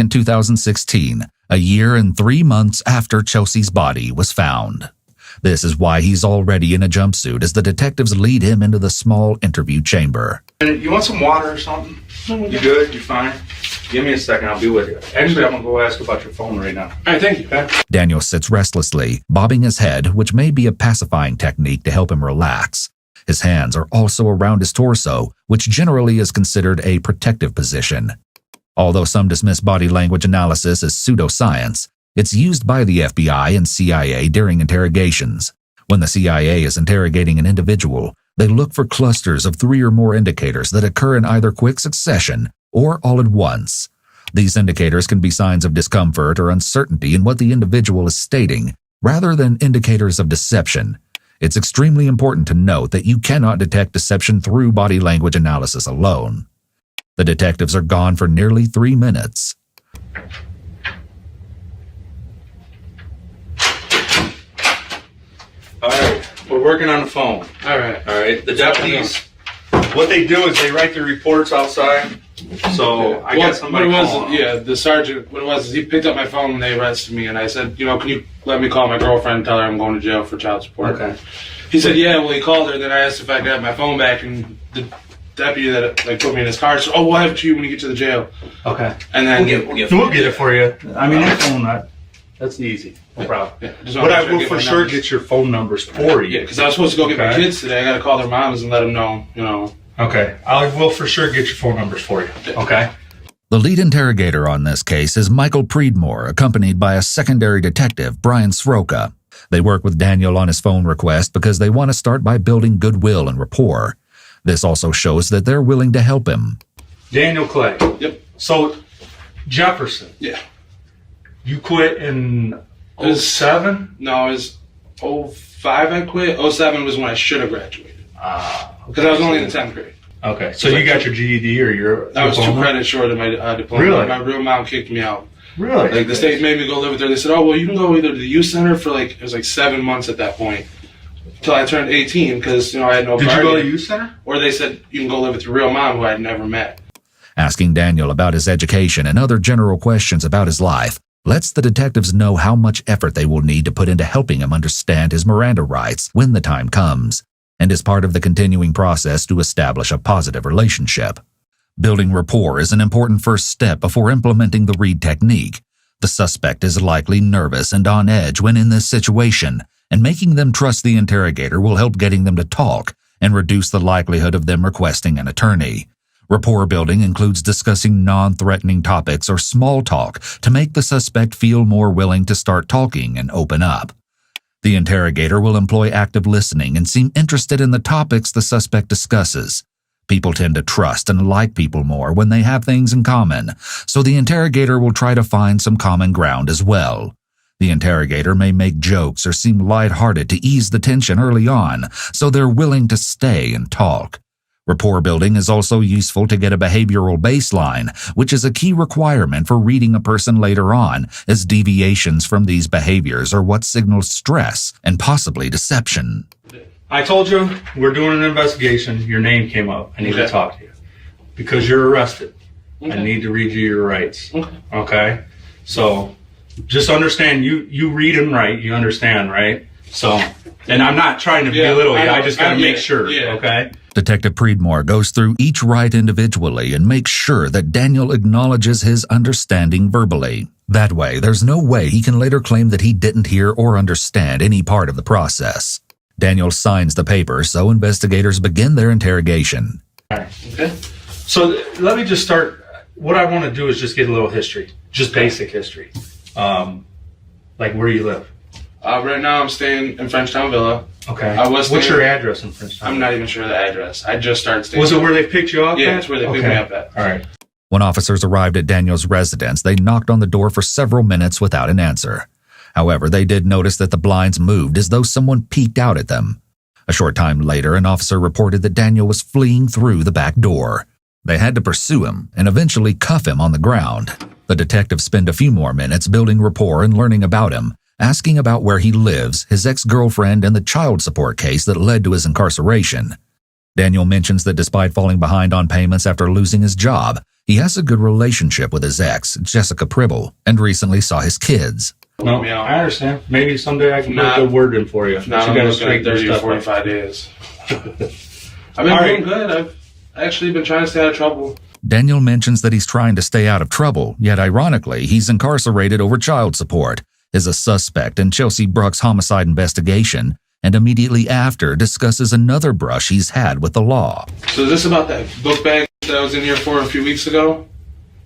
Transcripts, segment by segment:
in 2016, a year and 3 months after Chelsea's body was found. This is why he's already in a jumpsuit as the detectives lead him into the small interview chamber. You want some water or something? You good? You fine? Give me a second, I'll be with you. Actually, I'm going to go ask about your phone right now. All right, thank you. Daniel sits restlessly, bobbing his head, which may be a pacifying technique to help him relax. His hands are also around his torso, which generally is considered a protective position. Although some dismiss body language analysis as pseudoscience, it's used by the FBI and CIA during interrogations. When the CIA is interrogating an individual, they look for clusters of 3 or more indicators that occur in either quick succession or all at once. These indicators can be signs of discomfort or uncertainty in what the individual is stating, rather than indicators of deception. It's extremely important to note that you cannot detect deception through body language analysis alone. The detectives are gone for nearly 3 minutes. All right, we're working on the phone. All right. The deputies, what they do is they write the reports outside. So I got somebody calling. Yeah, the sergeant, what it was is he picked up my phone when they arrested me, and I said, can you let me call my girlfriend and tell her I'm going to jail for child support? Okay. He said, yeah, well, he called her, then I asked if I could have my phone back, and the deputy that put me in his car said, oh, we'll have it to you when you get to the jail. Okay. And then we'll get it for you. I mean, that phone, that's easy. No problem. Yeah, but I will for sure get your phone numbers for you. Yeah, because I was supposed to go get my kids today. I got to call their moms and let them know, Okay. I will for sure get your phone numbers for you. Okay. The lead interrogator on this case is Michael Preedmore, accompanied by a secondary detective, Brian Sroka. They work with Daniel on his phone request because they want to start by building goodwill and rapport. This also shows that they're willing to help him. Daniel Clay. Yep. So, Jefferson. Yeah. You quit in 07? No, it was 05 I quit. 07 was when I should have graduated. Because I was only in the 10th grade. Okay. So you got your GED or your I was diploma? 2 credits short of my diploma. Really? My real mom kicked me out. Really? Like, the state made me go live with her. They said, oh, well, you can go either to the youth center for, it was 7 months at that point. Until I turned 18, because, I had no Did guardian. you go to youth center? Or they said, you can go live with your real mom, who I had never met. Asking Daniel about his education and other general questions about his life lets the detectives know how much effort they will need to put into helping him understand his Miranda rights when the time comes, and is part of the continuing process to establish a positive relationship. Building rapport is an important first step before implementing the Reid technique. The suspect is likely nervous and on edge when in this situation, and making them trust the interrogator will help getting them to talk and reduce the likelihood of them requesting an attorney. Rapport building includes discussing non-threatening topics or small talk to make the suspect feel more willing to start talking and open up. The interrogator will employ active listening and seem interested in the topics the suspect discusses. People tend to trust and like people more when they have things in common, so the interrogator will try to find some common ground as well. The interrogator may make jokes or seem lighthearted to ease the tension early on, so they're willing to stay and talk. Rapport building is also useful to get a behavioral baseline, which is a key requirement for reading a person later on, as deviations from these behaviors are what signals stress and possibly deception. I told you we're doing an investigation. Your name came up. I need to talk to you because you're arrested. I need to read you your rights. Okay? So just understand you read and write. You understand, right? So, and I'm not trying to belittle you. I just got to make sure. Okay? Detective Preedmore goes through each right individually and makes sure that Daniel acknowledges his understanding verbally. That way, there's no way he can later claim that he didn't hear or understand any part of the process. Daniel signs the paper, so investigators begin their interrogation. All right. Okay. So let me just start. What I want to do is just get a little history, just basic history. Like where you live. Right now I'm staying in Frenchtown Villa. Okay. What's your address in Frenchtown? I'm not even sure the address. I just started staying. Was it where they picked you up Yeah, at? it's where they picked me up at. All right. When officers arrived at Daniel's residence, they knocked on the door for several minutes without an answer. However, they did notice that the blinds moved as though someone peeked out at them. A short time later, an officer reported that Daniel was fleeing through the back door. They had to pursue him and eventually cuff him on the ground. The detectives spend a few more minutes building rapport and learning about him, asking about where he lives, his ex-girlfriend, and the child support case that led to his incarceration. Daniel mentions that despite falling behind on payments after losing his job, He has a good relationship with his ex, Jessica Pribble, and recently saw his kids. No, I understand. Maybe someday I can put a good word in for you. Now you I'm got to looking at straighten 30 your or stuff 45 days. I've been doing good. I've actually been trying to stay out of trouble. Daniel mentions that he's trying to stay out of trouble, yet ironically, he's incarcerated over child support, is a suspect in Chelsea Bruck's homicide investigation, and immediately after discusses another brush he's had with the law. So is this about that book bag that I was in here for a few weeks ago?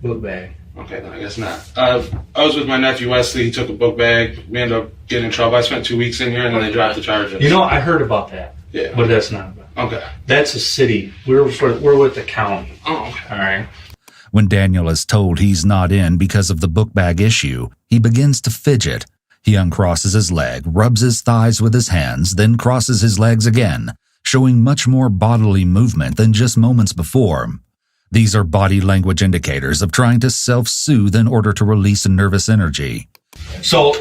Book bag. Okay, no, I guess not. I was with my nephew Wesley. He took a book bag. We ended up getting in trouble. I spent 2 weeks in here, and then they dropped the charges. You know, I heard about that. Yeah. But that's not about it. Okay. That's a city. We're with the county. Oh, okay. All right. When Daniel is told he's not in because of the book bag issue, he begins to fidget. He uncrosses his leg, rubs his thighs with his hands, then crosses his legs again, showing much more bodily movement than just moments before. These are body language indicators of trying to self-soothe in order to release nervous energy. So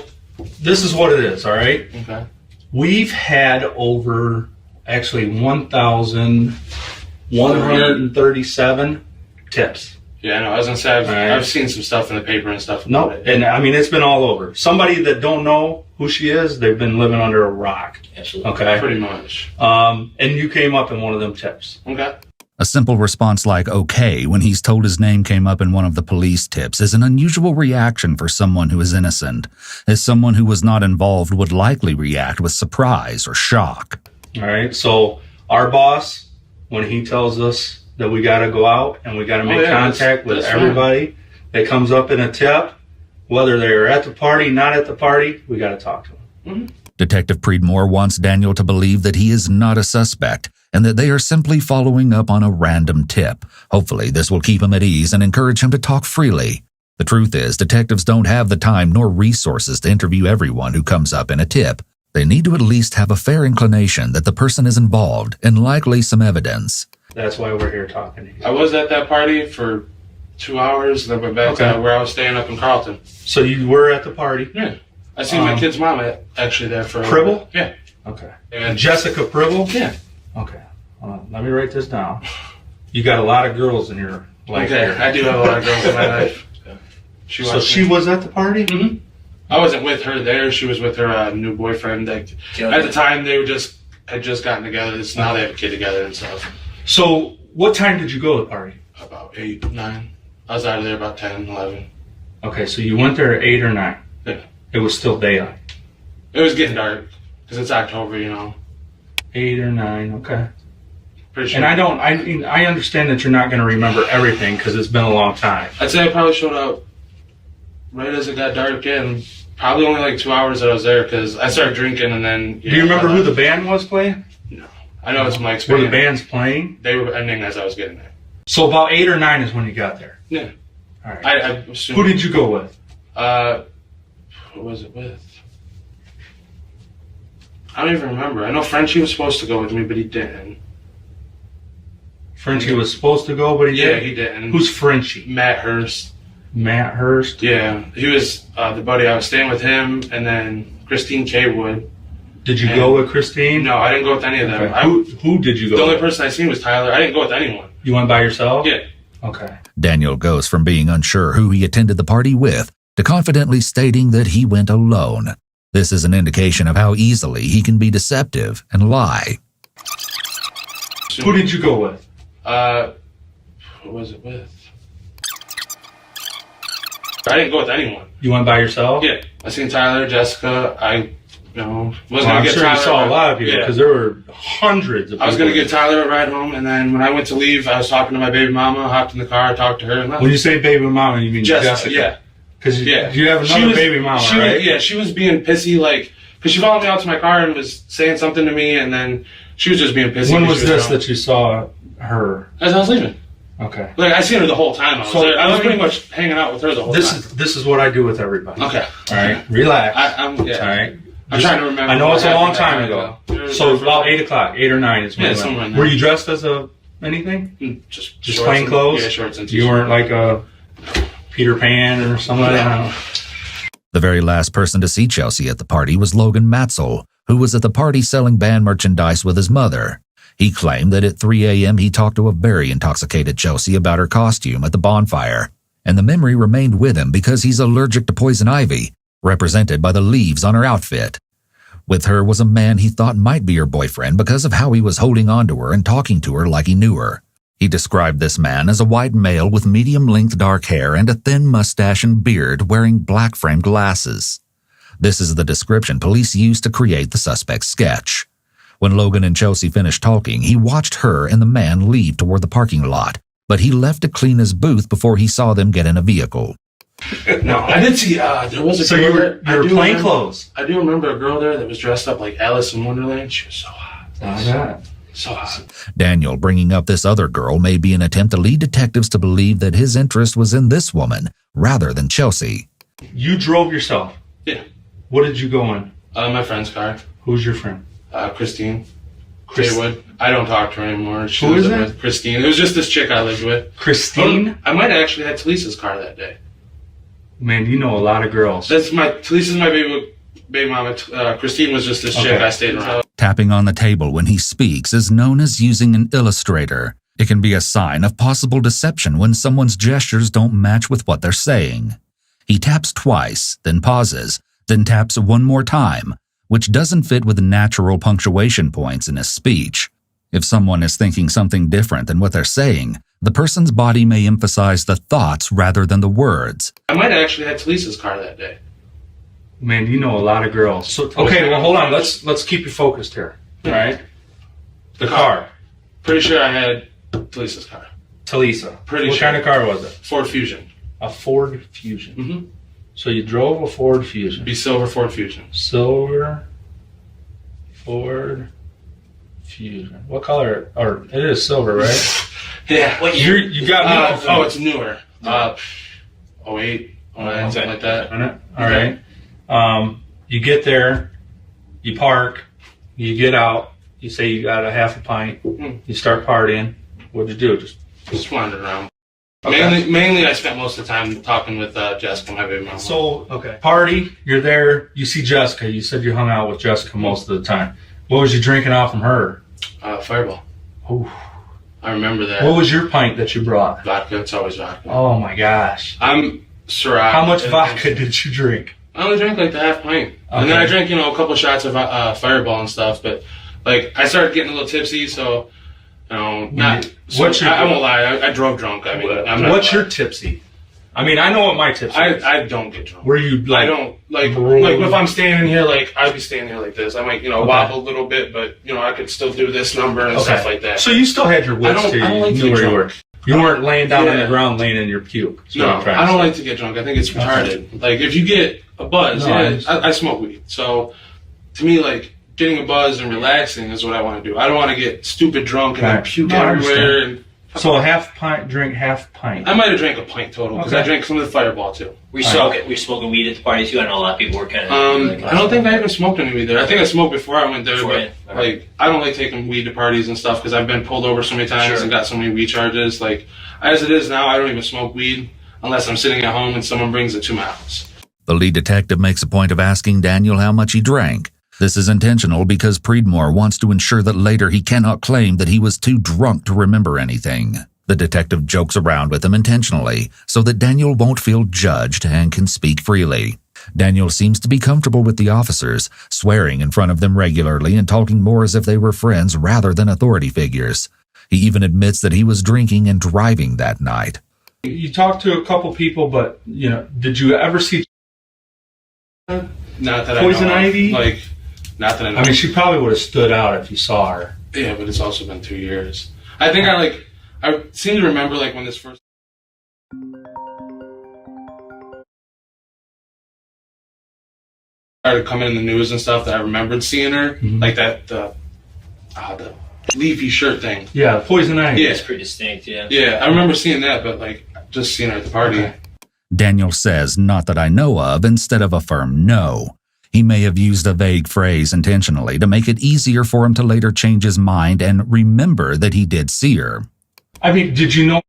this is what it is, all right? Okay. We've had over, actually, 1,137 tips. Yeah, I know. I was going to say, Right. I've seen some stuff in the paper and stuff. No, about it. and I mean, it's been all over. Somebody that don't know who she is, they've been living under a rock. Absolutely. Okay. Pretty much. And you came up in one of them tips. Okay. A simple response like okay when he's told his name came up in one of the police tips is an unusual reaction for someone who is innocent, as someone who was not involved would likely react with surprise or shock. All right. So our boss, when he tells us that we got to go out and we got to make contact with everybody that comes up in a tip, whether they're at the party, not at the party, we got to talk to them. Mm-hmm. Detective Preedmore wants Daniel to believe that he is not a suspect and that they are simply following up on a random tip. Hopefully, this will keep him at ease and encourage him to talk freely. The truth is, detectives don't have the time nor resources to interview everyone who comes up in a tip. They need to at least have a fair inclination that the person is involved and likely some evidence. That's why we're here talking to you. I was at that party for 2 hours, then went back to where I was staying up in Carlton. So you were at the party? Yeah. I seen my kid's mom actually there for... Pribble? Yeah. Okay. And Jessica Pribble? Yeah. Okay. Let me write this down. You got a lot of girls in your life. Okay, here. I do have a lot of girls in my life. So she was at the party? Mm-hmm. I wasn't with her there. She was with her new boyfriend. At the time, they had just gotten together. Now they have a kid together and stuff. So what time did you go to the party? About 8, 9. I was out of there about 10, 11. Okay, so you went there at 8 or 9? Yeah. It was still daylight. It was getting dark because it's October, 8 or 9, okay. Pretty sure. And I understand that you're not going to remember everything because it's been a long time. I'd say I probably showed up right as it got dark again. Probably only like 2 hours that I was there because I started drinking and then... Do you remember who the band was playing? No. I know it's Mike's Were band. the bands playing? They were ending as I was getting there. So about 8 or 9 is when you got there? Yeah. All right. I assume... Who did you go with? Who was it with? I don't even remember. I know Frenchie was supposed to go with me, but he didn't. Frenchie was supposed to go, but he didn't? Yeah, he didn't. Who's Frenchie? Matt Hurst. Matt Hurst? Yeah, he was the buddy. I was staying with him, and then Christine Kaywood. Did you go with Christine? No, I didn't go with any of them. Okay. Who did you go with? The only with? person I seen was Tyler. I didn't go with anyone. You went by yourself? Yeah. Okay. Daniel goes from being unsure who he attended the party with to confidently stating that he went alone. This is an indication of how easily he can be deceptive and lie. Who did you go with? Who was it with? I didn't go with anyone. You went by yourself? Yeah. I seen Tyler, Jessica. I'm sure Tyler you saw a lot of people because there were hundreds of people. I was going to get Tyler a ride home, and then when I went to leave, I was talking to my baby mama, hopped in the car, talked to her, and left. When you say baby mama, you mean Jessica? Yeah. Because you have another baby mama, right? She was being pissy, because she followed me out to my car and was saying something to me, and then she was just being pissy. When was this that you saw her? As I was leaving. Okay. I seen her the whole time. I was pretty much hanging out with her the whole time. This is what I do with everybody. Okay. All right. Relax. All right. I'm trying to remember. I know it's a long time ago. So about 8 o'clock, 8 or 9 is when you somewhere in went. there. Were you dressed as anything? Just plain clothes? Yeah, shorts and t-shirt. You weren't like a Peter Pan or something like that? The very last person to see Chelsea at the party was Logan Matzel, who was at the party selling band merchandise with his mother. He claimed that at 3 a.m. he talked to a very intoxicated Chelsea about her costume at the bonfire, and the memory remained with him because he's allergic to poison ivy, represented by the leaves on her outfit. With her was a man he thought might be her boyfriend because of how he was holding on to her and talking to her like he knew her. He described this man as a white male with medium-length dark hair and a thin mustache and beard wearing black-framed glasses. This is the description police used to create the suspect's sketch. When Logan and Chelsea finished talking, he watched her and the man leave toward the parking lot, but he left to clean his booth before he saw them get in a vehicle. No, I did see, there was a So girl you were there. plain clothes. I do remember a girl there that was dressed up like Alice in Wonderland. She was so hot. Yeah. So hot. Daniel bringing up this other girl may be an attempt to lead detectives to believe that his interest was in this woman rather than Chelsea. You drove yourself. Yeah. What did you go in? My friend's car. Who's your friend? Christine. Jaywood. I don't talk to her anymore. She Who was is that? with Christine. It was just this chick I lived with. Christine? I might have actually had Talisa's car that day. Man, you know a lot of girls. Talisa's my baby mama. Christine was just this chick I stayed around. Tapping on the table when he speaks is known as using an illustrator. It can be a sign of possible deception when someone's gestures don't match with what they're saying. He taps twice, then pauses, then taps one more time, which doesn't fit with the natural punctuation points in his speech. If someone is thinking something different than what they're saying, the person's body may emphasize the thoughts rather than the words. I might have actually had Talisa's car that day. Man, you know a lot of girls. So, okay, well, hold on. Let's keep you focused here. All right? The car. Pretty sure I had Talisa's car. Talisa. Pretty what sure. kind of car was it? Ford Fusion. A Ford Fusion. Mm-hmm. So you drove a Ford Fusion. Be silver Ford Fusion. Silver Ford Fusion. What color? Or it is silver, right? Yeah. What year? You got me. It's newer. 08, 09, something like that. All right. You get there, you park, you get out, you say you got a half a pint, you start partying. What'd you do? Just wandered around. Okay. Mainly I spent most of the time talking with Jessica, my baby mama. So, party, you're there, you see Jessica. You said you hung out with Jessica most of the time. What was you drinking off from her? Fireball. Ooh. I remember that. What was your pint that you brought? Vodka. It's always vodka. Oh my gosh. I'm Ciroc. How much vodka did you drink? I only drank like the half pint. Okay. And then I drank, a couple shots of Fireball and stuff. But, I started getting a little tipsy, so, I won't lie. I drove drunk. I mean, what's your tipsy? I mean, I know what my tipsy is. I don't get drunk. Were you I don't, like if I'm standing here, I'd be standing here like this. I might, wobble a little bit, but, I could still do this number and stuff like that. So you still had your wits too. I don't like to get drunk. You weren't laying down on the ground laying in your puke. No, I don't like to get drunk. I think it's retarded. Like, if you get a buzz, I smoke weed. So, to me, getting a buzz and relaxing is what I want to do. I don't want to get stupid drunk and then puke everywhere. So a half pint, drink half pint. I might have drank a pint total because I drank some of the Fireball too. Were you smoking weed at the party too? I know a lot of people were kind of. I don't think I even smoked any weed there. I think I smoked before I went there, I don't like taking weed to parties and stuff because I've been pulled over so many times and got so many weed charges. As it is now, I don't even smoke weed unless I'm sitting at home and someone brings it to my house. The lead detective makes a point of asking Daniel how much he drank. This is intentional because Preedmore wants to ensure that later he cannot claim that he was too drunk to remember anything. The detective jokes around with him intentionally so that Daniel won't feel judged and can speak freely. Daniel seems to be comfortable with the officers, swearing in front of them regularly and talking more as if they were friends rather than authority figures. He even admits that he was drinking and driving that night. You talked to a couple people, but, did you ever see Not that Poison I know Ivy? of. Not that I know. I mean, she probably would have stood out if you saw her. Yeah, but it's also been 2 years. I think I seem to remember when this first started coming in the news and stuff that I remembered seeing her, the leafy shirt thing. Yeah, Poison Ivy. Yeah, it's pretty distinct. Yeah. Yeah, I remember seeing that, but just seeing her at the party. Okay. Daniel says, not that I know of, instead of a firm no. He may have used a vague phrase intentionally to make it easier for him to later change his mind and remember that he did see her. I mean, did you know,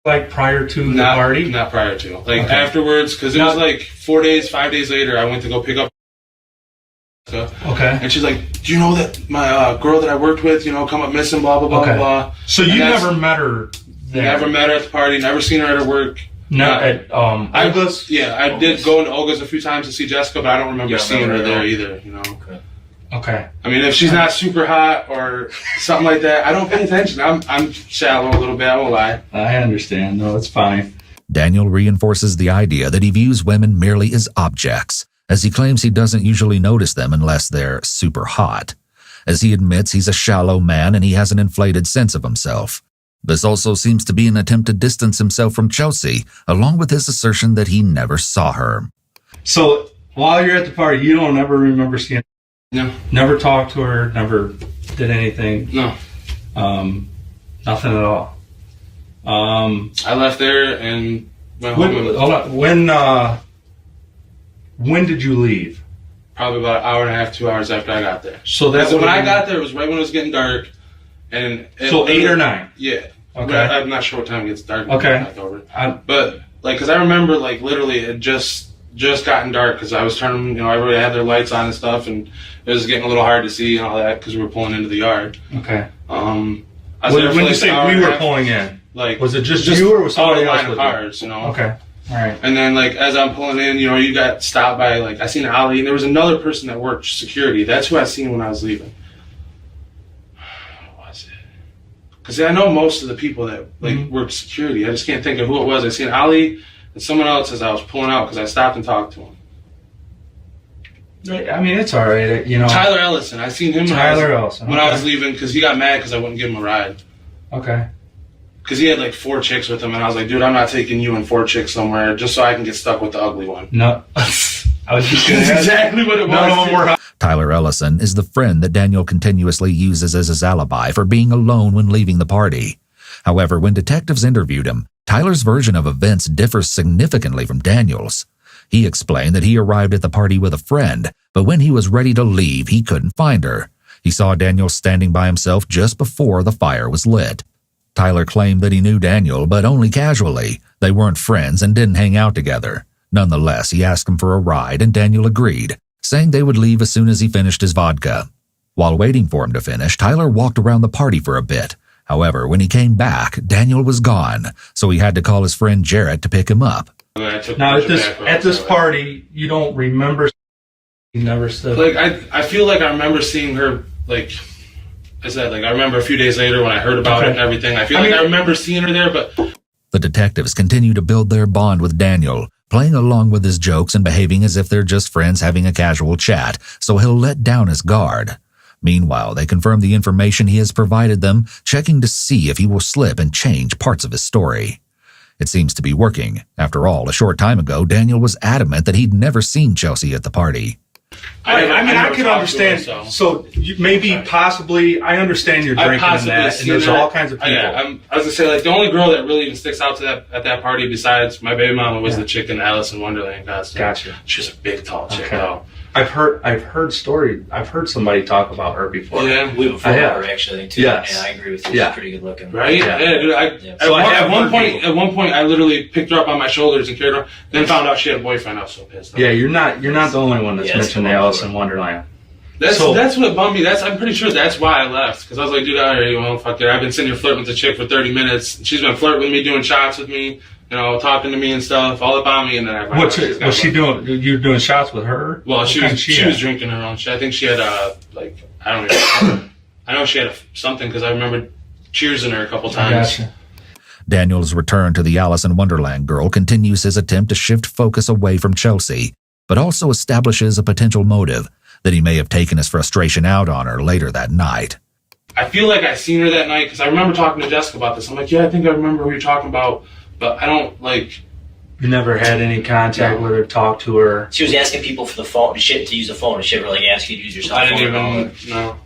prior to the party? Not prior to. Afterwards, because it was 5 days later, I went to go pick up Okay. And she's like, do you know that my girl that I worked with, come up missing, blah, blah, blah, Okay. blah. So you never met her there? Never met her at the party, never seen her at her work. Not at Olga's? I did go into Olga's a few times to see Jessica, but I don't remember seeing her there either, Okay. I mean, if she's not super hot or something like that, I don't pay attention. I'm shallow a little bit, I won't lie. I understand. No, it's fine. Daniel reinforces the idea that he views women merely as objects, as he claims he doesn't usually notice them unless they're super hot. As he admits, he's a shallow man and he has an inflated sense of himself. This also seems to be an attempt to distance himself from Chelsea, along with his assertion that he never saw her. So while you're at the party, you don't ever remember seeing her? No. Never talked to her, never did anything? No. Nothing at all. I left there and went home. When did you leave? Probably about an hour and a half, 2 hours after I got there. So that's when I got there, it was right when it was getting dark. And so 8 or 9? Yeah. Okay. I'm not sure what time it gets dark. Okay. But, because I remember, literally, it just gotten dark because I was turning, everybody had their lights on and stuff, and it was getting a little hard to see and all that because we were pulling into the yard. Okay. I was there for when you say we were half, pulling in, was it just you or was somebody else line of with cars, you? Okay. All right. And then, as I'm pulling in, you got stopped by, I seen Ali, and there was another person that worked security. That's who I seen when I was leaving. What was it? Because I know most of the people that, worked security. I just can't think of who it was. I seen Ali and someone else as I was pulling out because I stopped and talked to him. I mean, it's all right. Tyler Ellison. I seen him when I was leaving because he got mad because I wouldn't give him a ride. Okay. Because he had 4 chicks with him, and I was like, dude, I'm not taking you and 4 chicks somewhere just so I can get stuck with the ugly one. No. I was just That's exactly what it was. None of them were. Tyler Ellison is the friend that Daniel continuously uses as his alibi for being alone when leaving the party. However, when detectives interviewed him, Tyler's version of events differs significantly from Daniel's. He explained that he arrived at the party with a friend, but when he was ready to leave, he couldn't find her. He saw Daniel standing by himself just before the fire was lit. Tyler claimed that he knew Daniel, but only casually. They weren't friends and didn't hang out together. Nonetheless, he asked him for a ride, and Daniel agreed, saying they would leave as soon as he finished his vodka. While waiting for him to finish, Tyler walked around the party for a bit. However, when he came back, Daniel was gone, so he had to call his friend Jarrett to pick him up. Now, at this party, you don't remember? You never said. I feel like I remember seeing her, I said, I remember a few days later when I heard about it and everything. I remember seeing her there, but... The detectives continue to build their bond with Daniel, playing along with his jokes and behaving as if they're just friends having a casual chat, so he'll let down his guard. Meanwhile, they confirm the information he has provided them, checking to see if he will slip and change parts of his story. It seems to be working. After all, a short time ago, Daniel was adamant that he'd never seen Chelsea at the party. I could understand. So possibly, I understand you're drinking and that, and there's all kinds of people. I was gonna say, the only girl that really even sticks out to at that party besides my baby mama was the chick in the Alice in Wonderland costume. Gotcha. She's a big, tall chick, though. I've heard somebody talk about her before. Yeah, we before her actually too. Yes. Yeah, I agree with you. Yeah. She's pretty good looking. Right? Yeah. Dude. At one point, I literally picked her up on my shoulders and carried her. Then found out she had a boyfriend. I was so pissed off. Yeah, you're not the only one that's mentioned Alice in Wonderland. That's what bummed me. I'm pretty sure that's why I left. Because I was like, dude, all right, well, fuck it. I've been sitting here flirting with the chick for 30 minutes. She's been flirting with me, doing shots with me, talking to me and stuff, all about me. And then what's she doing? You're doing shots with her? Well, she was drinking her own shit. I think she had I don't know. I know she had something because I remember cheersing her a couple times. Gotcha. Daniel's return to the Alice in Wonderland girl continues his attempt to shift focus away from Chelsea, but also establishes a potential motive that he may have taken his frustration out on her later that night. I feel like I seen her that night because I remember talking to Jessica about this. I'm like, yeah, I think I remember who you're talking about, but I don't You never had any contact with her, talked to her? She was asking people for the phone to use the phone. Did she ever ask you to use your cell phone? I didn't even. No.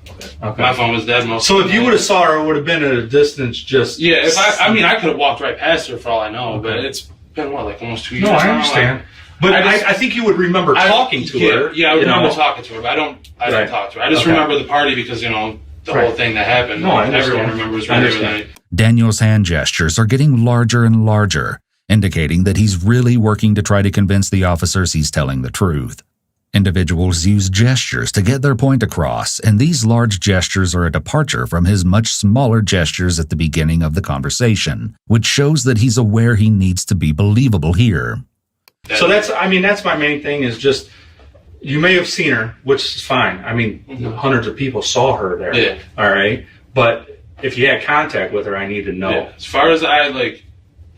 Okay. My phone was dead most. So if you would have saw her, it would have been at a distance. Just if I could have walked right past her for all I know, but it's been almost 2 years. No, I understand. But I think you would remember talking to her. Yeah, I remember talking to her, but I don't talk to her. I just remember the party because, the whole thing that happened. No, I understand. Everyone remembers everything. Daniel's hand gestures are getting larger and larger, indicating that he's really working to try to convince the officers he's telling the truth. Individuals use gestures to get their point across, and these large gestures are a departure from his much smaller gestures at the beginning of the conversation, which shows that he's aware he needs to be believable here. So that's my main thing is just, you may have seen her, which is fine. I mean, hundreds of people saw her there. Yeah. All right. But if you had contact with her, I need to know. Yeah. As far as I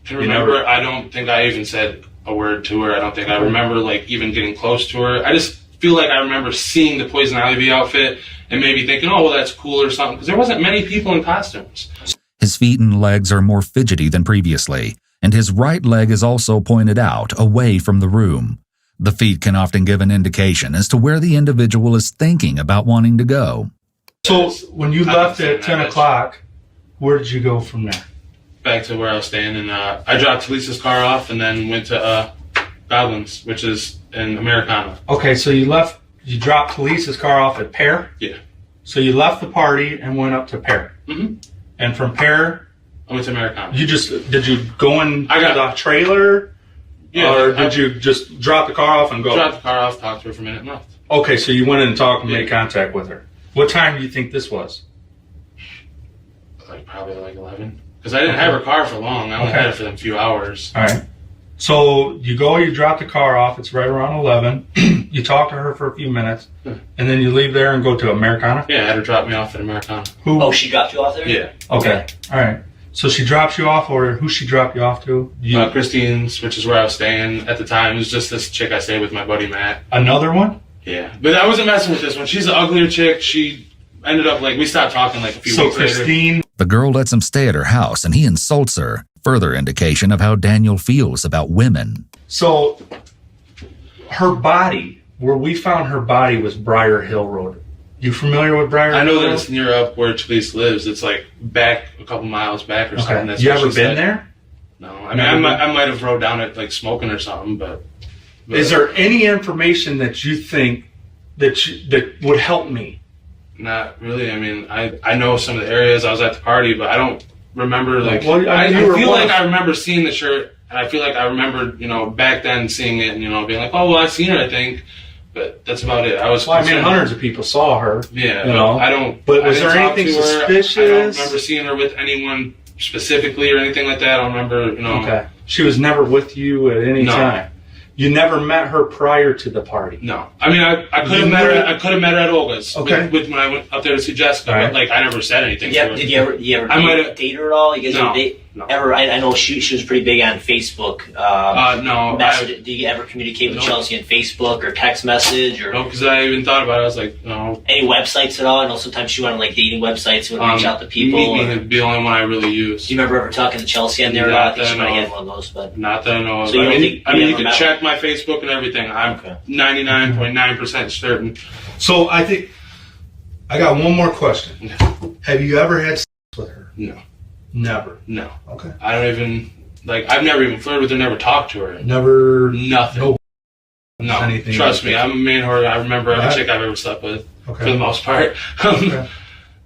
can remember, I don't think I even said a word to her. I don't think I remember even getting close to her. I just feel like I remember seeing the Poison Ivy outfit and maybe thinking, oh, well, that's cool or something, because there wasn't many people in costumes. His feet and legs are more fidgety than previously, and his right leg is also pointed out, away from the room. The feet can often give an indication as to where the individual is thinking about wanting to go. So when you left at 10 o'clock, where did you go from there? Back to where I was staying, and I dropped Lisa's car off and then went to Goblins, which is in Americana. Okay, so you dropped Lisa's car off at Pear? Yeah. So you left the party and went up to Pear. Mm-hmm. And from Pear, I went to Americana. did you go in the trailer? Yeah. Or did you just drop the car off and go? Dropped the car off, talked to her for a minute, and left. Okay, so you went in and talked and made contact with her. What time do you think this was? Probably 11. Because I didn't have her car for long. I only had it for a few hours. All right. So you drop the car off. It's right around 11. You talk to her for a few minutes, and then you leave there and go to Americana? Yeah, I had her drop me off at Americana. Who? Oh, she dropped you off there? Yeah. Okay. All right. So she drops you off, or who she dropped you off to? Christine's, which is where I was staying at the time. It was just this chick I stayed with, my buddy Matt. Another one? Yeah. But I wasn't messing with this one. She's an uglier chick. She ended up, we stopped talking a few weeks later. So Christine... The girl lets him stay at her house, and he insults her. Further indication of how Daniel feels about women. So, her body, where we found her body, was Briar Hill Road. You familiar with Briar Hill Road? I know that it's near up where Chalise lives. It's back a couple miles back or something. That's you ever been there? No. I mean, I might have rode down it smoking or something, but... Is there any information that you think that would help me? Not really. I mean, I know some of the areas. I was at the party, but I don't remember I feel like I remember seeing the shirt, and I feel like I remember back then seeing it and being like, oh well, I've seen her, I think, but that's about it. Hundreds of people saw her. Yeah, I don't. But was there anything suspicious? I don't remember seeing her with anyone specifically or anything like that. I don't remember. Okay. She was never with you at any time. You never met her prior to the party. No, I mean I could have met her. I could have met her at Olga's. Okay. With when I went up there to see Jessica, right. But I never said anything. Yeah. Did you ever date her at all? You guys ever date? No. Ever? I know she was pretty big on Facebook. No. Did you ever communicate with Chelsea on Facebook or text message or? No, because I even thought about it. I was like, no. Any websites at all? I know sometimes she went on dating websites and would reach out to people. Meet would be the only one I really use. Do you remember ever talking to Chelsea on there? I think she might have had one of those, but not that I know of. So you can check my Facebook and everything. I'm 99.9% certain. So I think I got one more question. Have you ever had sex with her? No. Never. No. Okay. I don't even I've never even flirted with her. Never talked to her. Never. Nothing. No. Anything Trust me. I'm a man whore. I remember every chick I've ever slept with for the most part.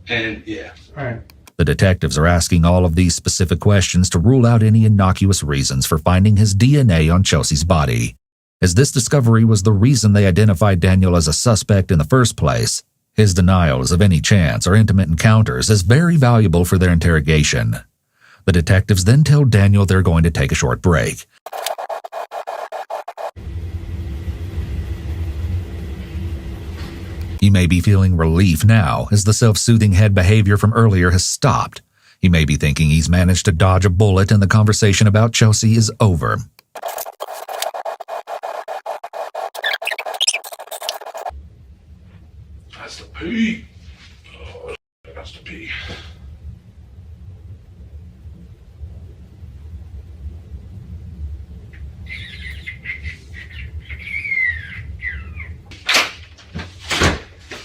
And yeah. All right. The detectives are asking all of these specific questions to rule out any innocuous reasons for finding his DNA on Chelsea's body. As this discovery was the reason they identified Daniel as a suspect in the first place, his denials of any chance or intimate encounters is very valuable for their interrogation. The detectives then tell Daniel they're going to take a short break. He may be feeling relief now as the self-soothing head behavior from earlier has stopped. He may be thinking he's managed to dodge a bullet and the conversation about Chelsea is over. That's the pee. Oh, that's the pee.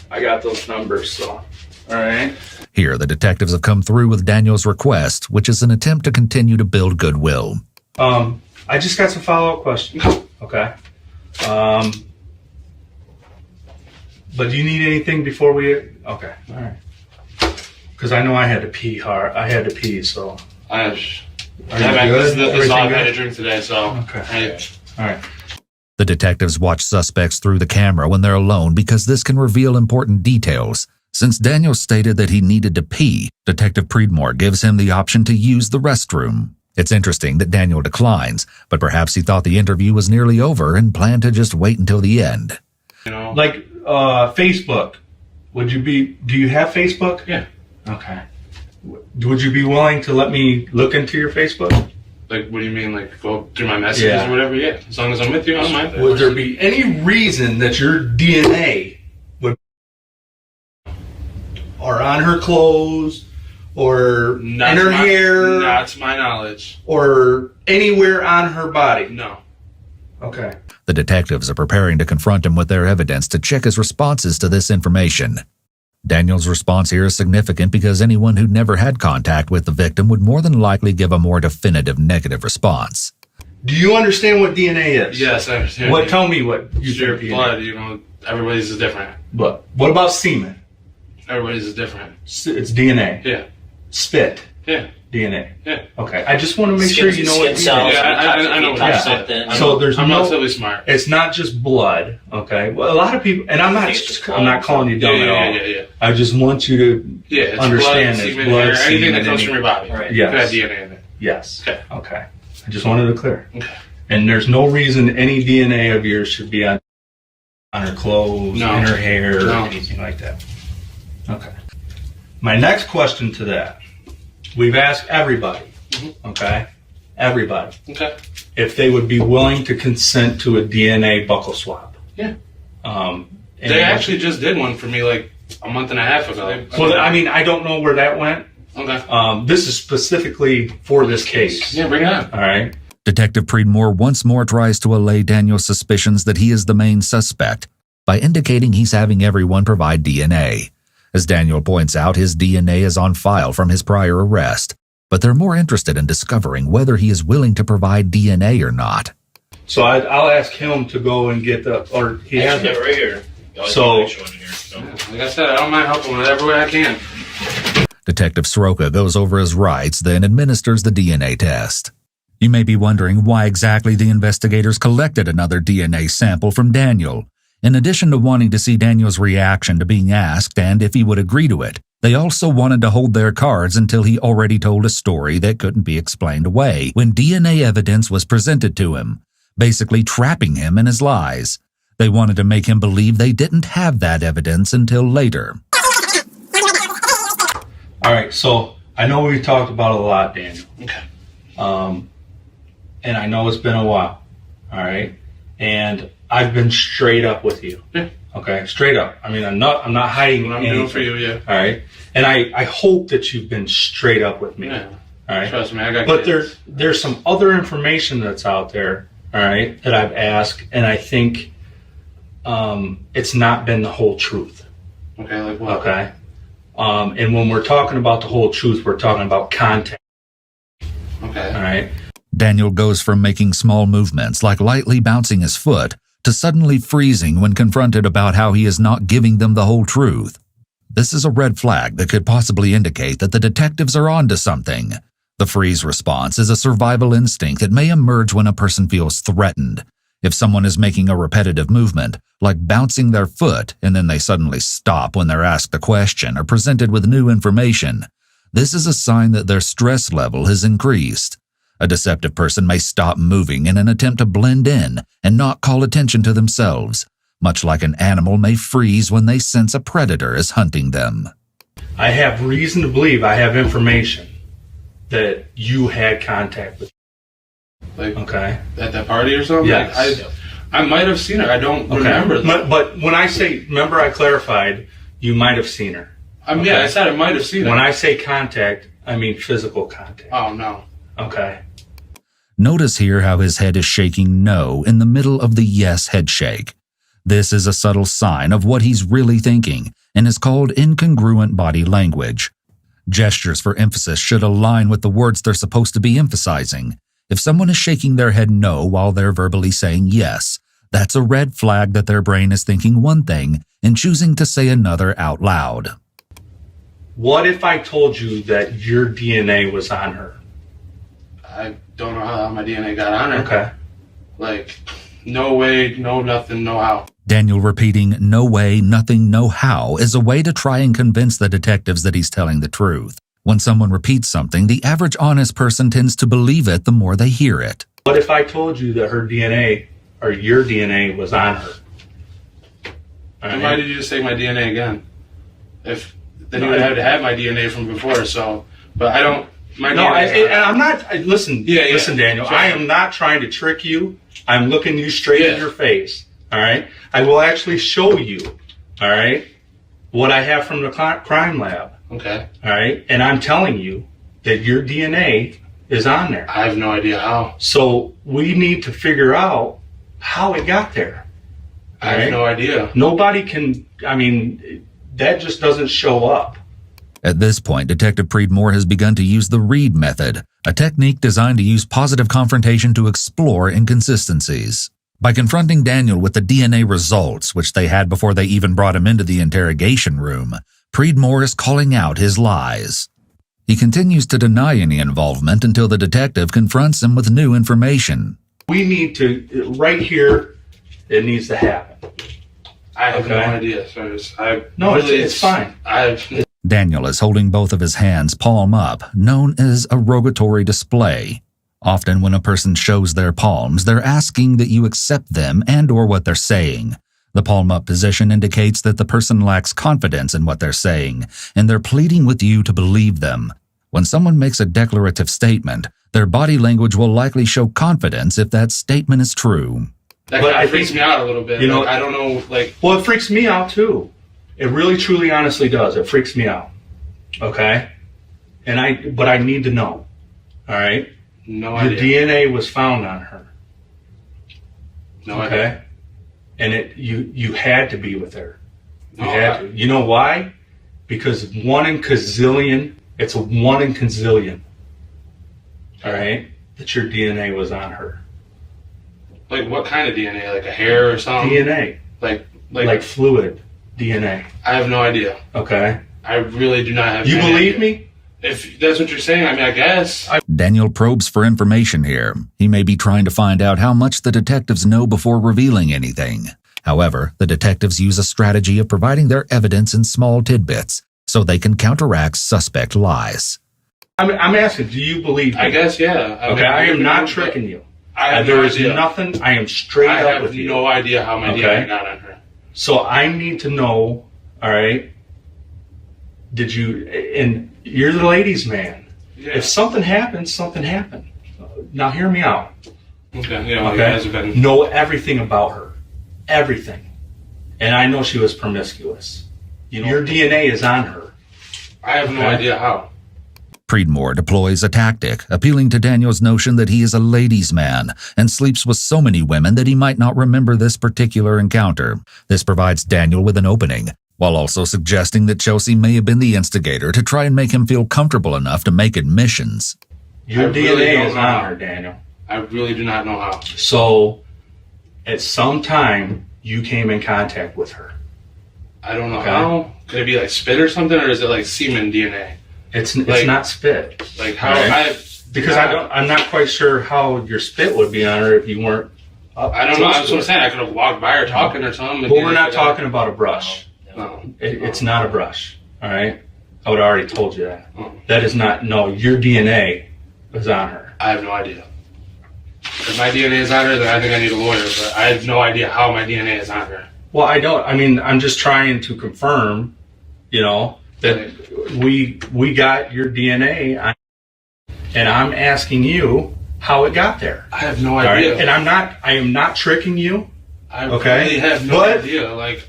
I got those numbers, so. All right. Here, the detectives have come through with Daniel's request, which is an attempt to continue to build goodwill. I just got some follow-up questions. Okay. But do you need anything before we... Okay, all right. Because I know I had to pee hard. I had to pee, so... Are you good? This is all I had to drink today, so... Okay. All right. The detectives watch suspects through the camera when they're alone because this can reveal important details. Since Daniel stated that he needed to pee, Detective Predmore gives him the option to use the restroom. It's interesting that Daniel declines, but perhaps he thought the interview was nearly over and planned to just wait until the end. Like Facebook. Do you have Facebook? Yeah. Okay. Would you be willing to let me look into your Facebook? Like, what do you mean? Like, go through my messages or whatever? Yeah. As long as I'm with you, I don't mind. Would there be any reason that your DNA would or on her clothes or in her hair? Not to my knowledge. Or anywhere on her body? No. Okay. The detectives are preparing to confront him with their evidence to check his responses to this information. Daniel's response here is significant because anyone who never had contact with the victim would more than likely give a more definitive negative response. Do you understand what DNA is? Yes, I understand. Tell me what you your think DNA blood, you know, everybody's is different. But what about semen? Everybody's is different. It's DNA. Yeah. Spit. Yeah. DNA. Yeah. Okay. I just want to make sure you know what cells, DNA is. I know what touch you're something. saying. So there's I'm no- relatively smart. It's not just blood. Okay. Well, a lot of people, and I'm not calling you dumb at all. Yeah. I just want you to Yeah, it's understand blood, it's semen, blood, hair, anything semen, that comes from your body. Right. Yes. Could have DNA in it. Yes. Okay. Okay. I just wanted to clear. Okay. And there's no reason any DNA of yours should be on her clothes, No. in her hair, No. or anything like that. Okay. My next question to that, we've asked everybody, okay? Everybody, Okay. if they would be willing to consent to a DNA buccal swab. Yeah. And They actually just did one for me like a month and a half ago. Well, I mean, I don't know where that went. Okay. This is specifically for this case. Yeah, bring it on. All right. Detective Predmore once more tries to allay Daniel's suspicions that he is the main suspect by indicating he's having everyone provide DNA. As Daniel points out, his DNA is on file from his prior arrest, but they're more interested in discovering whether he is willing to provide DNA or not. So I'll ask him to go and get he has it right here. So- Like I said, I don't mind helping whatever way I can. Detective Sroka goes over his rights, then administers the DNA test. You may be wondering why exactly the investigators collected another DNA sample from Daniel. In addition to wanting to see Daniel's reaction to being asked and if he would agree to it, they also wanted to hold their cards until he already told a story that couldn't be explained away when DNA evidence was presented to him, basically trapping him in his lies. They wanted to make him believe they didn't have that evidence until later. All right, so I know we've talked about it a lot, Daniel. Okay. And I know it's been a while. All right. And I've been straight up with you. Yeah. Okay, straight up. I mean, I'm not hiding What I'm anything. doing for you, yeah. All right. And I hope that you've been straight up with me. Yeah. All right. Trust me, I got But kids. there's some other information that's out there, all right, that I've asked, and I think it's not been the whole truth. Okay, like what? Okay. And when we're talking about the whole truth, we're talking about contact. Okay. All right. Daniel goes from making small movements like lightly bouncing his foot to suddenly freezing when confronted about how he is not giving them the whole truth. This is a red flag that could possibly indicate that the detectives are onto something. The freeze response is a survival instinct that may emerge when a person feels threatened. If someone is making a repetitive movement, like bouncing their foot, and then they suddenly stop when they're asked a question or presented with new information, this is a sign that their stress level has increased. A deceptive person may stop moving in an attempt to blend in and not call attention to themselves, much like an animal may freeze when they sense a predator is hunting them. I have reason to believe I have information that you had contact with. Like Okay. at that party or something? Yes. Like, I might have seen her. I don't remember. But when I say, remember I clarified, you might have seen her. Yeah, I said I might have seen her. When I say contact, I mean physical contact. Oh, no. Okay. Notice here how his head is shaking no in the middle of the yes head shake. This is a subtle sign of what he's really thinking and is called incongruent body language. Gestures for emphasis should align with the words they're supposed to be emphasizing. If someone is shaking their head no while they're verbally saying yes, that's a red flag that their brain is thinking one thing and choosing to say another out loud. What if I told you that your DNA was on her? I don't know how my DNA got on her. Okay. Like, No way, no nothing, no how. Daniel repeating no way, nothing, no how is a way to try and convince the detectives that he's telling the truth. When someone repeats something, the average honest person tends to believe it the more they hear it. What if I told you that her DNA or your DNA was on her? And why did you just say my DNA again? If then you would have to have my DNA from before. So, but I don't. My No, DNA I'm not. Listen, Yeah, yeah. listen, Daniel. Sure. I am not trying to trick you. I'm looking you straight in Yeah. your face. All right. I will actually show you. All right. What I have from the crime lab. Okay. All right. And I'm telling you that your DNA is on there. I have no idea how. So we need to figure out how it got there. I have Right. no idea. Nobody can. I mean, that just doesn't show up. At this point, Detective Preedmore has begun to use the Reed method, a technique designed to use positive confrontation to explore inconsistencies. By confronting Daniel with the DNA results, which they had before they even brought him into the interrogation room, Preedmore is calling out his lies. He continues to deny any involvement until the detective confronts him with new information. We need to, right here, it needs to happen. I have no Okay. idea. So No, it's fine. Daniel is holding both of his hands palm up, known as a rogatory display. Often when a person shows their palms, they're asking that you accept them and or what they're saying. The palm up position indicates that the person lacks confidence in what they're saying, and they're pleading with you to believe them. When someone makes a declarative statement, their body language will likely show confidence if that statement is true. That But kind I of freaks think- me out a little bit. you know- Like, I don't know. Like, Well, it freaks me out too. It really, truly, honestly does. It freaks me out. Okay? But I need to know. All right? no Your idea. DNA was found on her. No Okay? idea. And you had to be with her. You No, had to. You know why? Because one in gazillion, it's a one in gazillion. All right? That your DNA was on her. Like, what kind of DNA? Like a hair or something? DNA. Like Fluid DNA. I have no idea. Okay? I really do not have. You any believe idea. me? If that's what you're saying, I mean, I guess. Daniel probes for information here. He may be trying to find out how much the detectives know before revealing anything. However, the detectives use a strategy of providing their evidence in small tidbits so they can counteract suspect lies. I'm asking, do you believe me? I guess, yeah. Okay, I am not tricking you. I have There no is idea. nothing. I am straight I up have with you. no idea how my Okay. DNA got on her. So I need to know. All right. Did you? And you're the ladies' man. Yeah. If something happens, something happened. Now hear me out. Okay. Yeah. Well, Okay. you guys have been. Know everything about her, everything. And I know she was promiscuous. Your DNA is on her. I have no Okay. idea how. Preedmore deploys a tactic, appealing to Daniel's notion that he is a ladies' man and sleeps with so many women that he might not remember this particular encounter. This provides Daniel with an opening, while also suggesting that Chelsea may have been the instigator to try and make him feel comfortable enough to make admissions. Your I really DNA don't is know on how. her, Daniel. I really do not know how. So at some time you came in contact with her. I don't know Okay. how. Could it be like spit or something, or is it like semen DNA? It's Like- not spit. Like how? Okay. Because I'm not quite sure how your spit would be on her if you weren't up I don't know. close That's to what I'm her. saying. I could have walked by her talking or something. But we're not talking about a brush. No. It's not a brush. All right. I would have already told you that. Oh. That is not. No, your DNA is on her. I have no idea. If my DNA is on her, then I think I need a lawyer. But I have no idea how my DNA is on her. Well, I don't. I mean, I'm just trying to confirm. That we got your DNA on, and I'm asking you how it got there. I have no All right. idea. And I am not tricking you. I Okay. really have no But idea. Like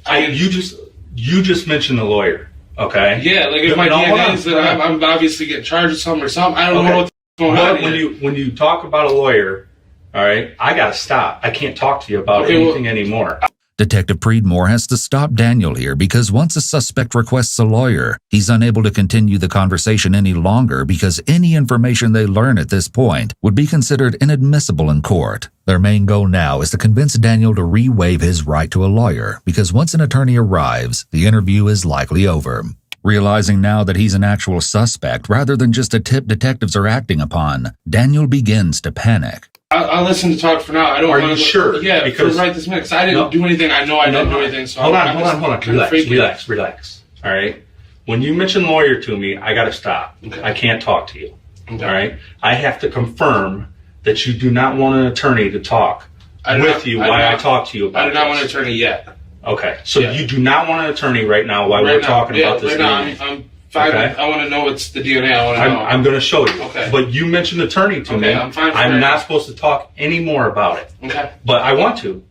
You just mentioned the lawyer. Okay. yeah, like if my No, hold DNA on. is that I'm obviously getting charged with something or something. I don't know what's going on. But when you talk about a lawyer, all right, I gotta stop. I can't talk to you about Okay, well- anything anymore. Detective Preedmore has to stop Daniel here because once a suspect requests a lawyer, he's unable to continue the conversation any longer because any information they learn at this point would be considered inadmissible in court. Their main goal now is to convince Daniel to re-waive his right to a lawyer because once an attorney arrives, the interview is likely over. Realizing now that he's an actual suspect rather than just a tip detectives are acting upon, Daniel begins to panic. I'll listen to talk for now. I don't. Are want you to sure? Yeah, Because right this minute. Because I didn't do anything. I know I didn't do anything. So hold I'm on. Relax. All right. When you mention lawyer to me, I got to stop. Okay. I can't talk to you. Okay. All right. I have to confirm that you do not want an attorney to talk with you while I talk to you about I do not this. want an attorney yet. Okay. So Yeah. you do not want an attorney right now while we're talking about this. Right now, I'm fine. Okay. I want to know what's the DNA. I want to know. I'm going to show you. Okay. But you mentioned attorney to me. I'm fine. I'm not supposed to talk any more about it. Okay. But I want to.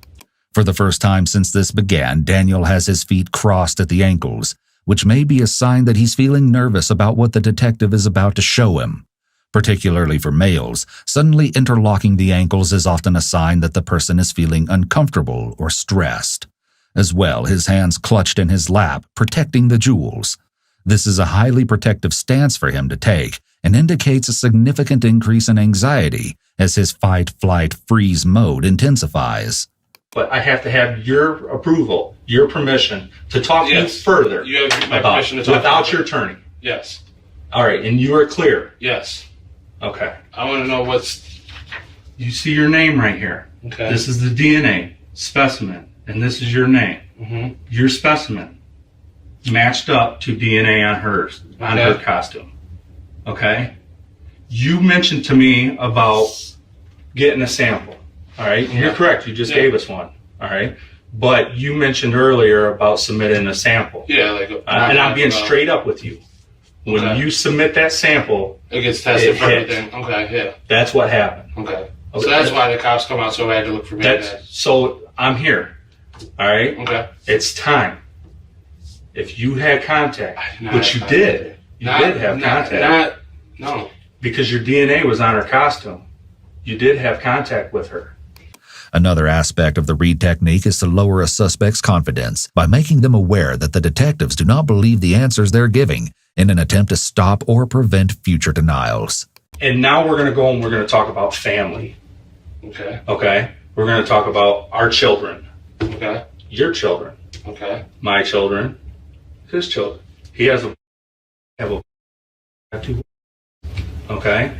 For the first time since this began, Daniel has his feet crossed at the ankles, which may be a sign that he's feeling nervous about what the detective is about to show him. Particularly for males, suddenly interlocking the ankles is often a sign that the person is feeling uncomfortable or stressed. As well, his hands clutched in his lap, protecting the jewels. This is a highly protective stance for him to take and indicates a significant increase in anxiety as his fight-flight-freeze mode intensifies. But I have to have your approval, your permission to talk to you further. You have my about permission to talk without to your attorney. Yes. All right, and you are clear. Yes. Okay. I want to know what's. You see your name right here. Okay. This is the DNA specimen, and this is your name. Mm-hmm. Your specimen matched up to DNA on hers, on her costume. Okay. You mentioned to me about getting a sample. All right. Yeah. You're correct. You just gave us one. All right. But you mentioned earlier about submitting a sample. Yeah, like. And I'm being straight up with you. When you submit that sample, it gets tested for everything. Okay, yeah. That's what happened. Okay. So that's why the cops come out so bad to look for me. So I'm here. All right. Okay. It's time. If you had contact, which you did, you did have contact. No. Because your DNA was on her costume. You did have contact with her. Another aspect of the read technique is to lower a suspect's confidence by making them aware that the detectives do not believe the answers they're giving in an attempt to stop or prevent future denials. And now we're going to go and we're going to talk about family. Okay. Okay? We're going to talk about our children. Okay. Your children. Okay. My children. His children. He has a two. Okay?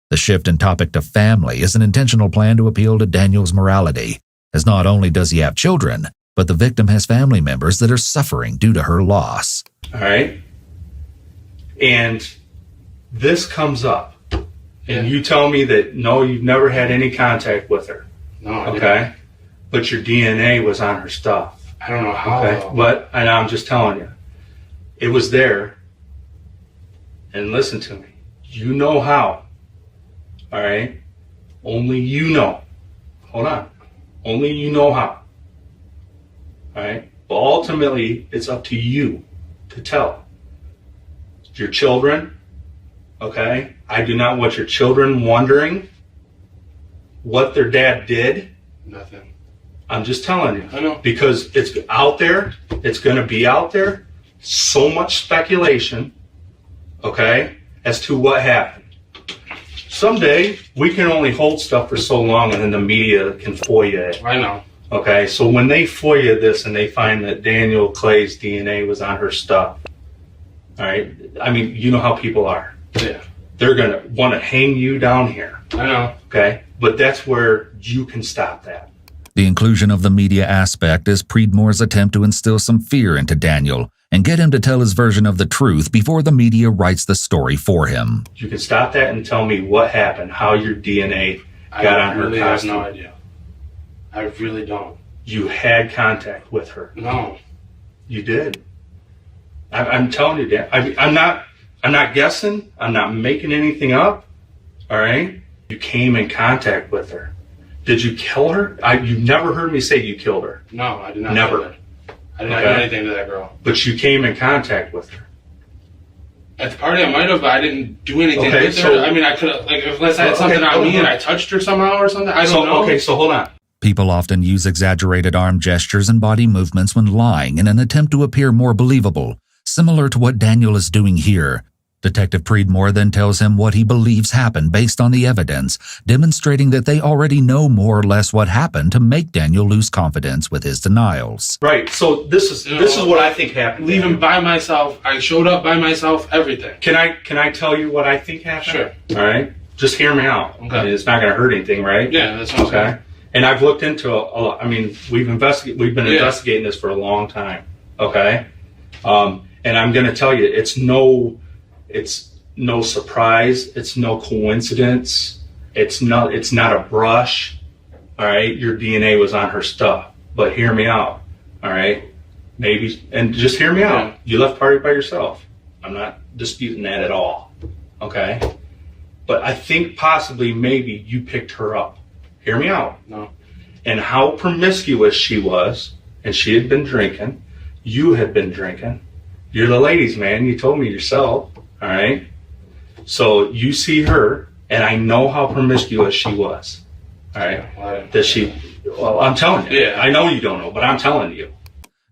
The shift in topic to family is an intentional plan to appeal to Daniel's morality, as not only does he have children, but the victim has family members that are suffering due to her loss. All right? And this comes up. And you tell me that, no, you've never had any contact with her. No, I didn't. Okay? But your DNA was on her stuff. I don't know how. Okay? And I'm just telling you. It was there. And listen to me. You know how. All right? Only you know. Hold on. Only you know how. All right? But ultimately, it's up to you to tell. Your children, okay? I do not want your children wondering what their dad did. Nothing. I'm just telling you. I know. Because it's out there. It's going to be out there. So much speculation, okay, as to what happened. Someday, we can only hold stuff for so long and then the media can FOIA it. I know. Okay, so when they FOIA this and they find that Daniel Clay's DNA was on her stuff, all right, I mean, you know how people are. Yeah. They're going to want to hang you down here. I know. Okay, but that's where you can stop that. The inclusion of the media aspect is Preedmore's attempt to instill some fear into Daniel and get him to tell his version of the truth before the media writes the story for him. You can stop that and tell me what happened, how your DNA got on her costume. I have no idea. I really don't. You had contact with her. No. You did. I'm telling you, Dan. I'm not guessing. I'm not making anything up. All right? You came in contact with her. Did you kill her? You've never heard me say you killed her. No, I did not. Never. I did not do anything to that girl. But you came in contact with her. At the party, I might have, but I didn't do anything with so, her. I mean, I could have, like, unless I had something on me and I touched her somehow or something. I don't know. Okay, so hold on. People often use exaggerated arm gestures and body movements when lying in an attempt to appear more believable, similar to what Daniel is doing here. Detective Preedmore then tells him what he believes happened based on the evidence, demonstrating that they already know more or less what happened to make Daniel lose confidence with his denials. Right, so this is what I think happened. Leaving by myself, I showed up by myself, everything. Can I tell you what I think happened? Sure. All right. just hear me out. Okay. I mean, it's not going to hurt anything, right? Yeah, that's what I'm saying. Okay. And I've looked into a lot. I mean, we've been investigating this for a long time. Okay. And I'm going to tell you, it's no surprise. It's no coincidence. It's not a brush. All right. Your DNA was on her stuff, but hear me out. All right. Maybe, and just hear me out. Yeah. You left party by yourself. I'm not disputing that at all. Okay. But I think possibly maybe you picked her up. Hear me out. No. And how promiscuous she was, and she had been drinking. You had been drinking. You're the ladies' man. You told me yourself. All right. So you see her, and I know how promiscuous she was. All right. Well, I'm telling you. Yeah. I know you don't know, but I'm telling you.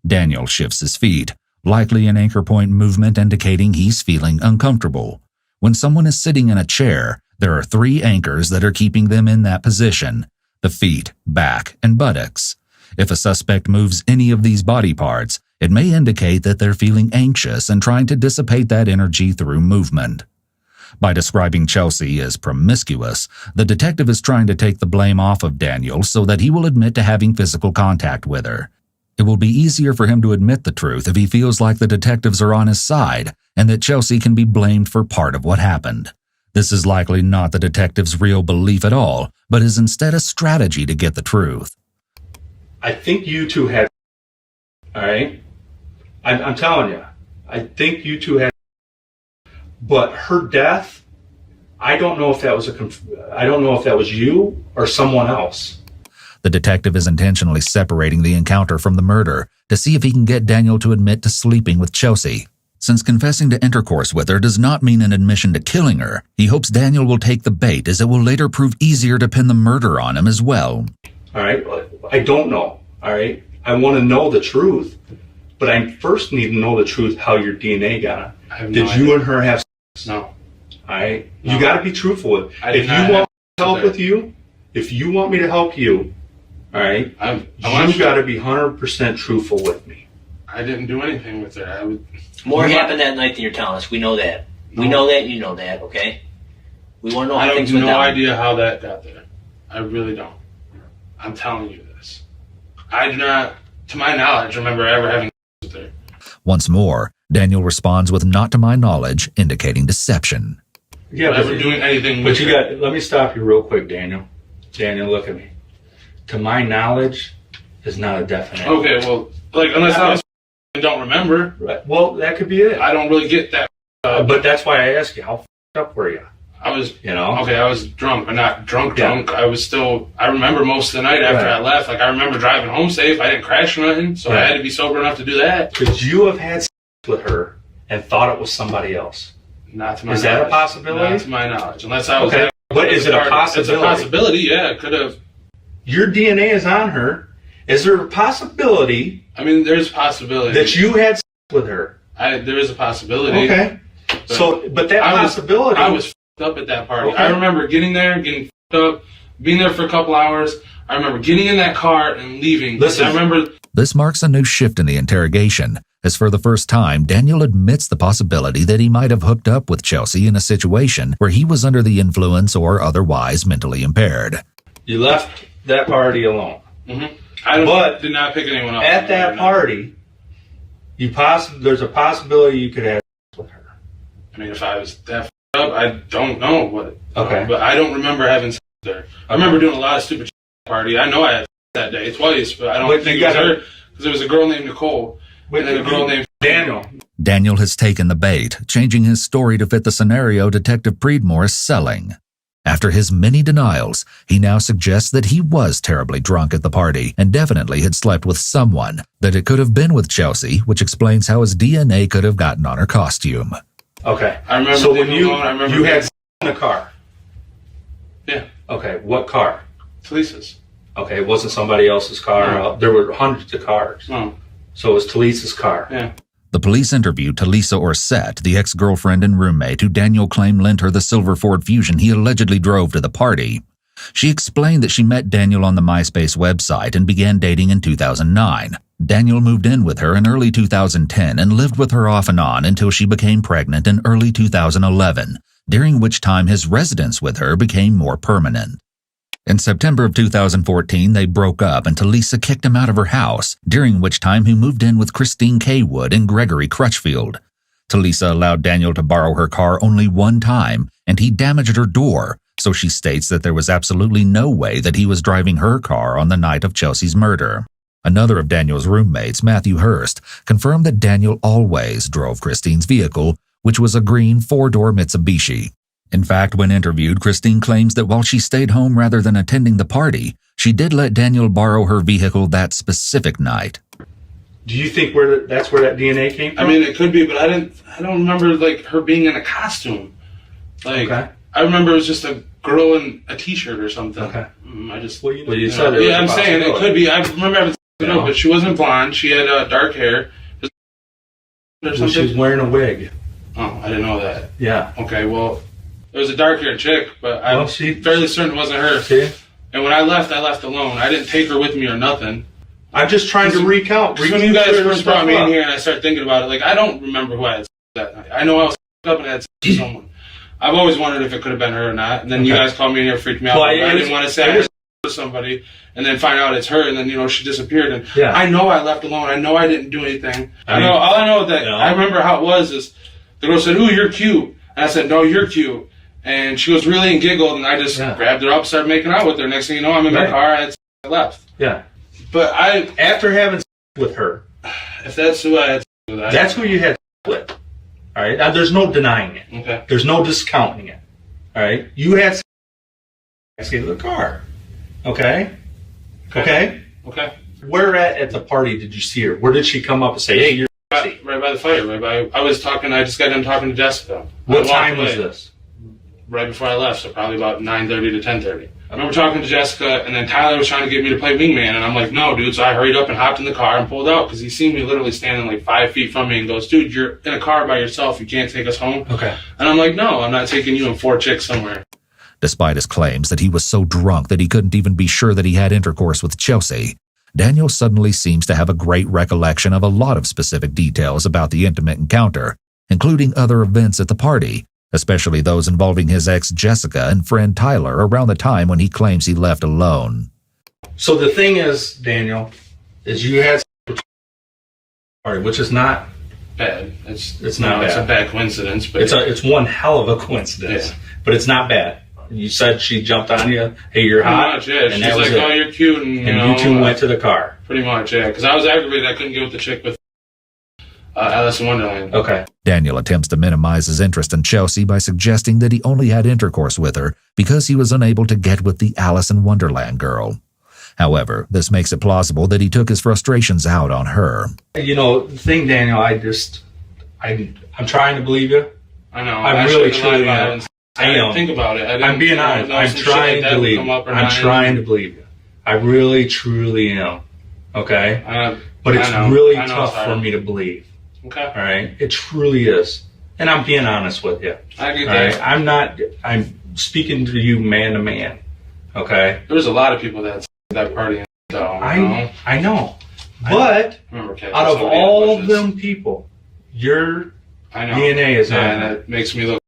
Daniel shifts his feet, likely an anchor point movement indicating he's feeling uncomfortable. When someone is sitting in a chair, there are 3 anchors that are keeping them in that position: the feet, back, and buttocks. If a suspect moves any of these body parts, it may indicate that they're feeling anxious and trying to dissipate that energy through movement. By describing Chelsea as promiscuous, the detective is trying to take the blame off of Daniel so that he will admit to having physical contact with her. It will be easier for him to admit the truth if he feels like the detectives are on his side and that Chelsea can be blamed for part of what happened. This is likely not the detective's real belief at all, but is instead a strategy to get the truth. I think you two had. All right. I'm telling you. I think you two had. But her death, I don't know if that was you or someone else. The detective is intentionally separating the encounter from the murder to see if he can get Daniel to admit to sleeping with Chelsea. Since confessing to intercourse with her does not mean an admission to killing her, he hopes Daniel will take the bait, as it will later prove easier to pin the murder on him as well. All right. I don't know. All right. I want to know the truth, but I first need to know the truth how your DNA got it. Did you and her have sex? No. All right. No. You got to be truthful with it. If you want help with you, if you want me to help you, all right, you got to be 100% truthful with me. I didn't do anything with her. More happened that night than you're telling us. We know that. We know that. You know that. Okay. We want to know how things went down. I have no idea how that got there. I really don't. I'm telling you this. I do not, to my knowledge, remember ever having sex with her. Once more, Daniel responds with "not to my knowledge," indicating deception. Yeah, never doing anything but with her. let me stop you real quick, Daniel. Daniel, look at me. To my knowledge is not a definite. Okay, well, unless I don't remember. Right. Well, that could be it. I don't really get that. But that's why I asked you, how f***ed up were you? I was, Okay, I was drunk, but not drunk. Yeah. I was still, I remember most of the night after I left. I remember driving home safe. I didn't crash or nothing, so I had to be sober enough to do that. Could you have had sex with her and thought it was somebody else? Not to my knowledge. knowledge. Is that a possibility? Not to my knowledge. Unless I was okay. But is it a possibility? It's a possibility, yeah. It could have. Your DNA is on her. Is there a possibility? I mean, there's a possibility. That you had sex with her? There is a possibility. Okay. But that possibility. I was f***ed up at that party. Okay. I remember getting there, getting f***ed up, being there for a couple hours. I remember getting in that car and leaving. Listen. I remember. This marks a new shift in the interrogation, as for the first time, Daniel admits the possibility that he might have hooked up with Chelsea in a situation where he was under the influence or otherwise mentally impaired. You left that party alone. Mm-hmm. I did not pick anyone up. At that party, there's a possibility you could have sex with her. I mean, if I was that f***ed up, I don't know what. Okay. But I don't remember having sex with her. I remember doing a lot of stupid shit at the party. I know I had sex that day twice, but I don't think it was her, because there was a girl named Nicole and then a girl named Daniel. Daniel has taken the bait, changing his story to fit the scenario Detective Preedmore is selling. After his many denials, he now suggests that he was terribly drunk at the party and definitely had slept with someone, that it could have been with Chelsea, which explains how his DNA could have gotten on her costume. Okay. I remember. So when you you had in a car. Yeah. Okay. What car? Talisa's. Okay. It wasn't somebody else's car. No. There were hundreds of cars. No. So it was Talisa's car. Yeah. The police interviewed Talisa Orsett, the ex-girlfriend and roommate who Daniel claimed lent her the silver Ford Fusion he allegedly drove to the party. She explained that she met Daniel on the MySpace website and began dating in 2009. Daniel moved in with her in early 2010 and lived with her off and on until she became pregnant in early 2011, during which time his residence with her became more permanent. In September of 2014, they broke up and Talisa kicked him out of her house, during which time he moved in with Christine Kaywood and Gregory Crutchfield. Talisa allowed Daniel to borrow her car only one time, and he damaged her door, so she states that there was absolutely no way that he was driving her car on the night of Chelsea's murder. Another of Daniel's roommates, Matthew Hurst, confirmed that Daniel always drove Christine's vehicle, which was a green four-door Mitsubishi. In fact, when interviewed, Christine claims that while she stayed home rather than attending the party, she did let Daniel borrow her vehicle that specific night. Do you think that's where that DNA came from? I mean, it could be, but I don't remember like her being in a costume. Like, Okay. I remember it was just a girl in a t-shirt or something. Okay. I just. Well, you said it. Yeah, I'm saying it could be. I remember everything, Yeah. but she wasn't blonde. She had dark hair. Or Well, something. she was wearing a wig. Oh, I didn't know that. Yeah. Okay, well, it was a dark-haired chick, but I'm fairly certain it wasn't her. See? And when I left alone. I didn't take her with me or nothing. I'm just trying to recount. When you guys first brought me in here and I started thinking about it, like, I don't remember who I had that night. I know I was up and had sex with someone. I've always wondered if it could have been her or not. And then you guys called me in here, freaked me out. Well, I didn't want to say I had sex with somebody and then find out it's her, and then, she disappeared. And Yeah. I know I left alone. I know I didn't do anything. All I know that I remember how it was is the girl said, "Ooh, you're cute." And I said, "No, you're cute." And she was really and giggled, and I just grabbed her up, started making out with her. Next thing you know, I'm in my car, I left. Yeah. But After having sex with her, if that's who I had sex with, that's who you had sex with. All right? Now, there's no denying it. Okay. There's no discounting it. All right? You had sex with the car. Okay? Okay? Okay. Where at the party did you see her? Where did she come up and say, "Hey, you're Right by the fire. I just got done talking to Jessica. What time was this? Right before I left, so probably about 9:30 to 10:30. I remember talking to Jessica, and then Tyler was trying to get me to play wingman, and I'm like, "No, dude." So I hurried up and hopped in the car and pulled out, because he seen me literally standing like 5 feet from me and goes, "Dude, you're in a car by yourself. You can't take us home." Okay. And I'm like, "No, I'm not taking you and 4 chicks somewhere." Despite his claims that he was so drunk that he couldn't even be sure that he had intercourse with Chelsea, Daniel suddenly seems to have a great recollection of a lot of specific details about the intimate encounter, including other events at the party, especially those involving his ex Jessica and friend Tyler around the time when he claims he left alone. So the thing is, Daniel, is you had sex with the party, which is not Bad. It's not bad. It's a bad coincidence, but it's one hell of a coincidence, Yeah. but it's not bad. You said she jumped on you. Hey, you're pretty hot. much, yeah. And She's that was like, it. "Oh, you're cute," and You two went to the car. Pretty much, yeah. Because I was aggravated. I couldn't get with the chick with Alice in Wonderland. Okay. Daniel attempts to minimize his interest in Chelsea by suggesting that he only had intercourse with her because he was unable to get with the Alice in Wonderland girl. However, this makes it plausible that he took his frustrations out on her. The thing, Daniel, I'm trying to believe you. I know. I really truly am. I didn't think about it. I'm being honest. I'm trying to believe you. I'm trying to believe you. I really, truly am. Okay? But it's really tough for me to believe. Okay. All right? It truly is. And I'm being honest with you. I get All that. right? I'm speaking to you man to man. Okay? There was a lot of people that party. So, I know. But out of all of them people, your DNA is on and it. it makes me look.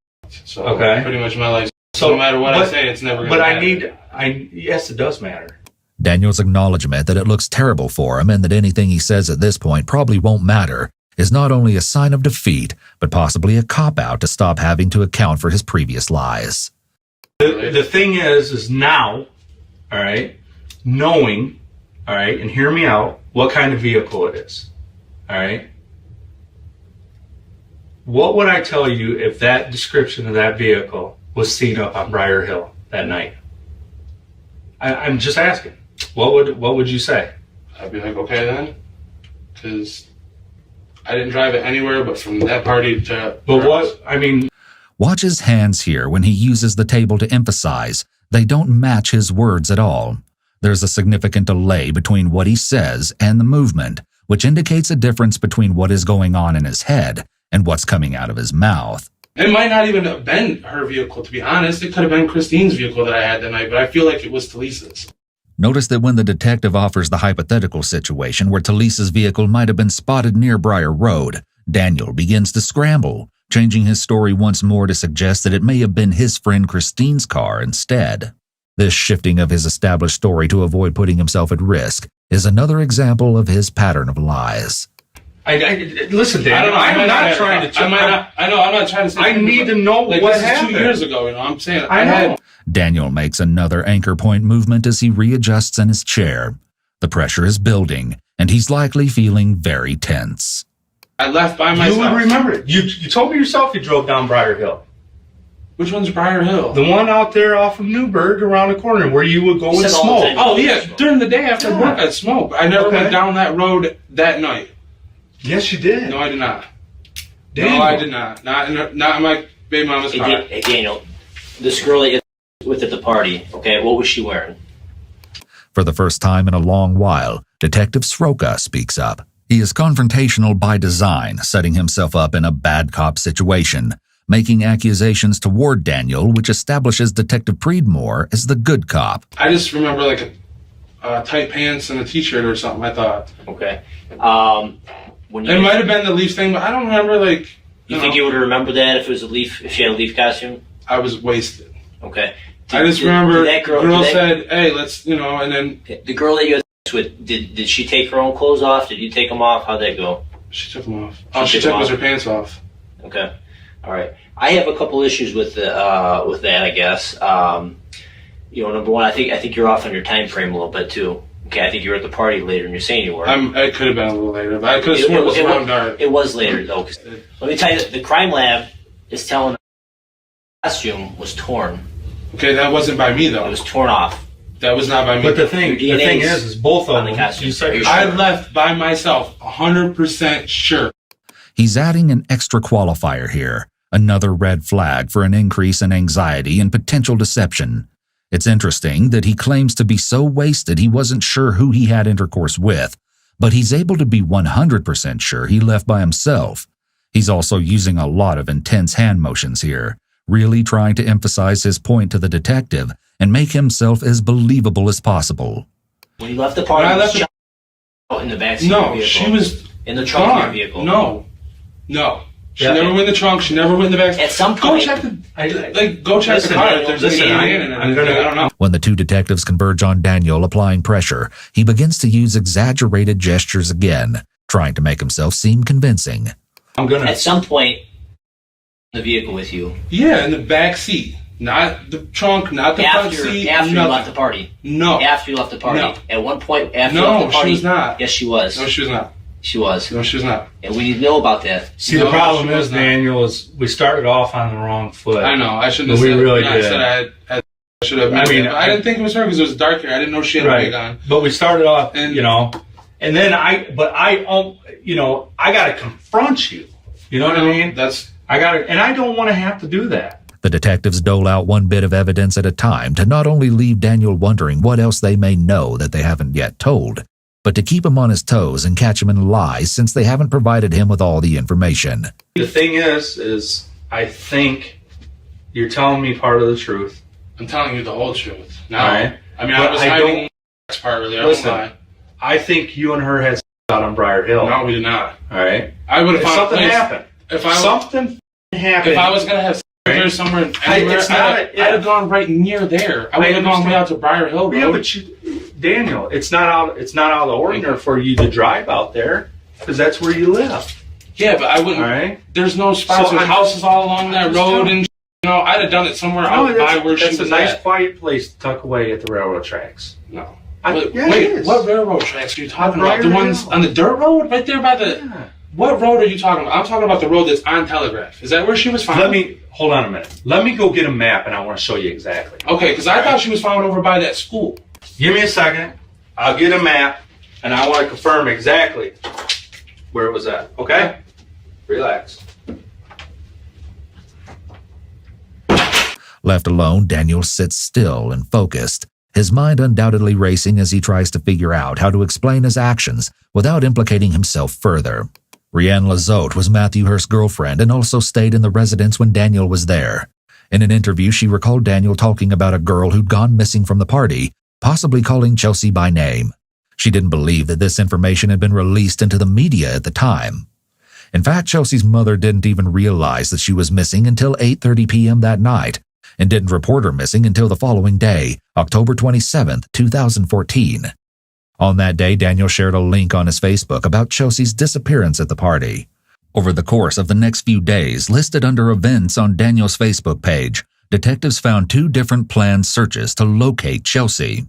So Okay. pretty much my life. So no matter what I say, it's never going to But yes, it does matter. Daniel's acknowledgement that it looks terrible for him and that anything he says at this point probably won't matter is not only a sign of defeat, but possibly a cop-out to stop having to account for his previous lies. The thing is now, all right, knowing, all right, and hear me out, what kind of vehicle it is, all right? What would I tell you if that description of that vehicle was seen up on Briar Hill that night? I'm just asking. What would you say? I'd be like, okay then, because I didn't drive it anywhere but from that party to. But Watch his hands here when he uses the table to emphasize. They don't match his words at all. There's a significant delay between what he says and the movement, which indicates a difference between what is going on in his head and what's coming out of his mouth. It might not even have been her vehicle, to be honest. It could have been Christine's vehicle that I had that night, but I feel like it was Talisa's. Notice that when the detective offers the hypothetical situation where Talisa's vehicle might have been spotted near Briar Road, Daniel begins to scramble, changing his story once more to suggest that it may have been his friend Christine's car instead. This shifting of his established story to avoid putting himself at risk is another example of his pattern of lies. Listen, Dan, I'm not trying to. I'm not trying to say. I need to know like, what this happened. Is 2 years ago, you know. I'm saying I know. Daniel makes another anchor point movement as he readjusts in his chair. The pressure is building, and he's likely feeling very tense. I left by myself. You would remember it. You told me yourself you drove down Briar Hill. Which one's Briar Hill? The one out there off of Newburgh around the corner where you would go and smoke. Oh, yeah. During the day after work, I'd smoke. I never went down that road that night. Yes, you did. No, I did not. Daniel. No, I did not. Not in my baby mama's car. Hey, Daniel, this girl that you're with at the party, okay, what was she wearing? For the first time in a long while, Detective Sroka speaks up. He is confrontational by design, setting himself up in a bad cop situation, making accusations toward Daniel, which establishes Detective Preedmore as the good cop. I just remember like tight pants and a t-shirt or something, I thought. Okay. It might have been the Leaf thing, but I don't remember, like... You think you would remember that if it was a Leaf, if she had a Leaf costume? I was wasted. Okay. I just remember that girl said, hey, let's, you know, and then... The girl that you had with, did she take her own clothes off? Did you take them off? How'd that go? She took them off. All she took was her pants off. Okay. All right. I have a couple issues with that, I guess. You know, number one, I think you're off on your time frame a little bit, too. Okay, I think you were at the party later and you're saying you were. It could have been a little later, but I could have sworn it was around dark. It was later, though. Let me tell you, the crime lab is telling the costume was torn. Okay, that wasn't by me, though. It was torn off. That was not by me. But the thing is both of them. You said I left by myself, 100% sure. He's adding an extra qualifier here, another red flag for an increase in anxiety and potential deception. It's interesting that he claims to be so wasted he wasn't sure who he had intercourse with, but he's able to be 100% sure he left by himself. He's also using a lot of intense hand motions here, really trying to emphasize his point to the detective and make himself as believable as possible. When you left the party, in the backseat of your vehicle. No, she was in the trunk of your vehicle. No. She never went in the trunk. She never went in the back. At some point, go check the car. If there's anything in it. I don't know. When the two detectives converge on Daniel applying pressure, he begins to use exaggerated gestures again, trying to make himself seem convincing. At some point, in the vehicle with you. Yeah, in the back seat. Not the trunk, not the front seat. After you left the party. No. After you left the party. No. At one point, after you left the party. No, she was not. Yes, she was. No, she was not. She was. No, she was not. And we know about that. See, the problem is, Daniel, is we started off on the wrong foot. I know. I shouldn't have said it. We really did. I said I should have. I mean, I didn't think it was her because it was dark hair. I didn't know she had a wig on. But we started off, and and then I got to confront you. You know what I mean? And I don't want to have to do that. The detectives dole out one bit of evidence at a time to not only leave Daniel wondering what else they may know that they haven't yet told, but to keep him on his toes and catch him in lies since they haven't provided him with all the information. The thing is I think you're telling me part of the truth. I'm telling you the whole truth. No. All right. I mean, I was hiding the part really. Listen, I think you and her had out on Briar Hill. No, we did not. All right. I would have found something happened. Something happened. If I was going to have there somewhere, anywhere, I'd have gone right near there. I would have gone way out to Briar Hill Road. Yeah, but Daniel, it's not out of the ordinary for you to drive out there because that's where you live. Yeah, but I wouldn't. All right. There's no spots with houses all along that road, and I'd have done it somewhere out by where she was at. That's a nice, quiet place to tuck away at the railroad tracks. No. Wait, what railroad tracks are you talking about? The ones on the dirt road, right there by the. Yeah. What road are you talking about? I'm talking about the road that's on Telegraph. Is that where she was found? Hold on a minute. Let me go get a map, and I want to show you exactly. Okay, because I thought she was found over by that school. Give me a second. I'll get a map, and I want to confirm exactly where it was at. Okay? Relax. Left alone, Daniel sits still and focused, his mind undoubtedly racing as he tries to figure out how to explain his actions without implicating himself further. Rianne Lazotte was Matthew Hurst's girlfriend and also stayed in the residence when Daniel was there. In an interview, she recalled Daniel talking about a girl who'd gone missing from the party, possibly calling Chelsea by name. She didn't believe that this information had been released into the media at the time. In fact, Chelsea's mother didn't even realize that she was missing until 8:30 p.m. that night, and didn't report her missing until the following day, October 27, 2014. On that day, Daniel shared a link on his Facebook about Chelsea's disappearance at the party. Over the course of the next few days, listed under events on Daniel's Facebook page, detectives found 2 different planned searches to locate Chelsea.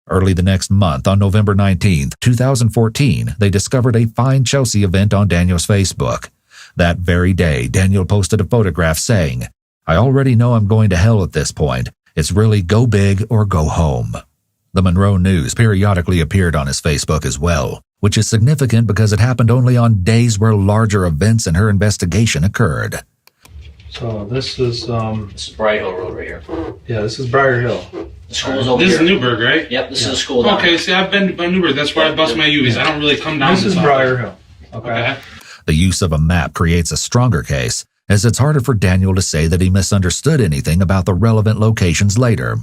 Early the next month, on November 19, 2014, they discovered a Find Chelsea event on Daniel's Facebook. That very day, Daniel posted a photograph saying, "I already know I'm going to hell at this point. It's really go big or go home." The Monroe News periodically appeared on his Facebook as well, which is significant because it happened only on days where larger events in her investigation occurred. So this is This is Briar Hill Road right here. yeah, this is Briar Hill. The school's over This is here. Newburgh, right? Yep, this is the school down Okay, here. see, I've been by Newburgh. That's where I bust my UVs. I don't really come down This is often. Briar Hill. Okay. Okay. The use of a map creates a stronger case, as it's harder for Daniel to say that he misunderstood anything about the relevant locations later.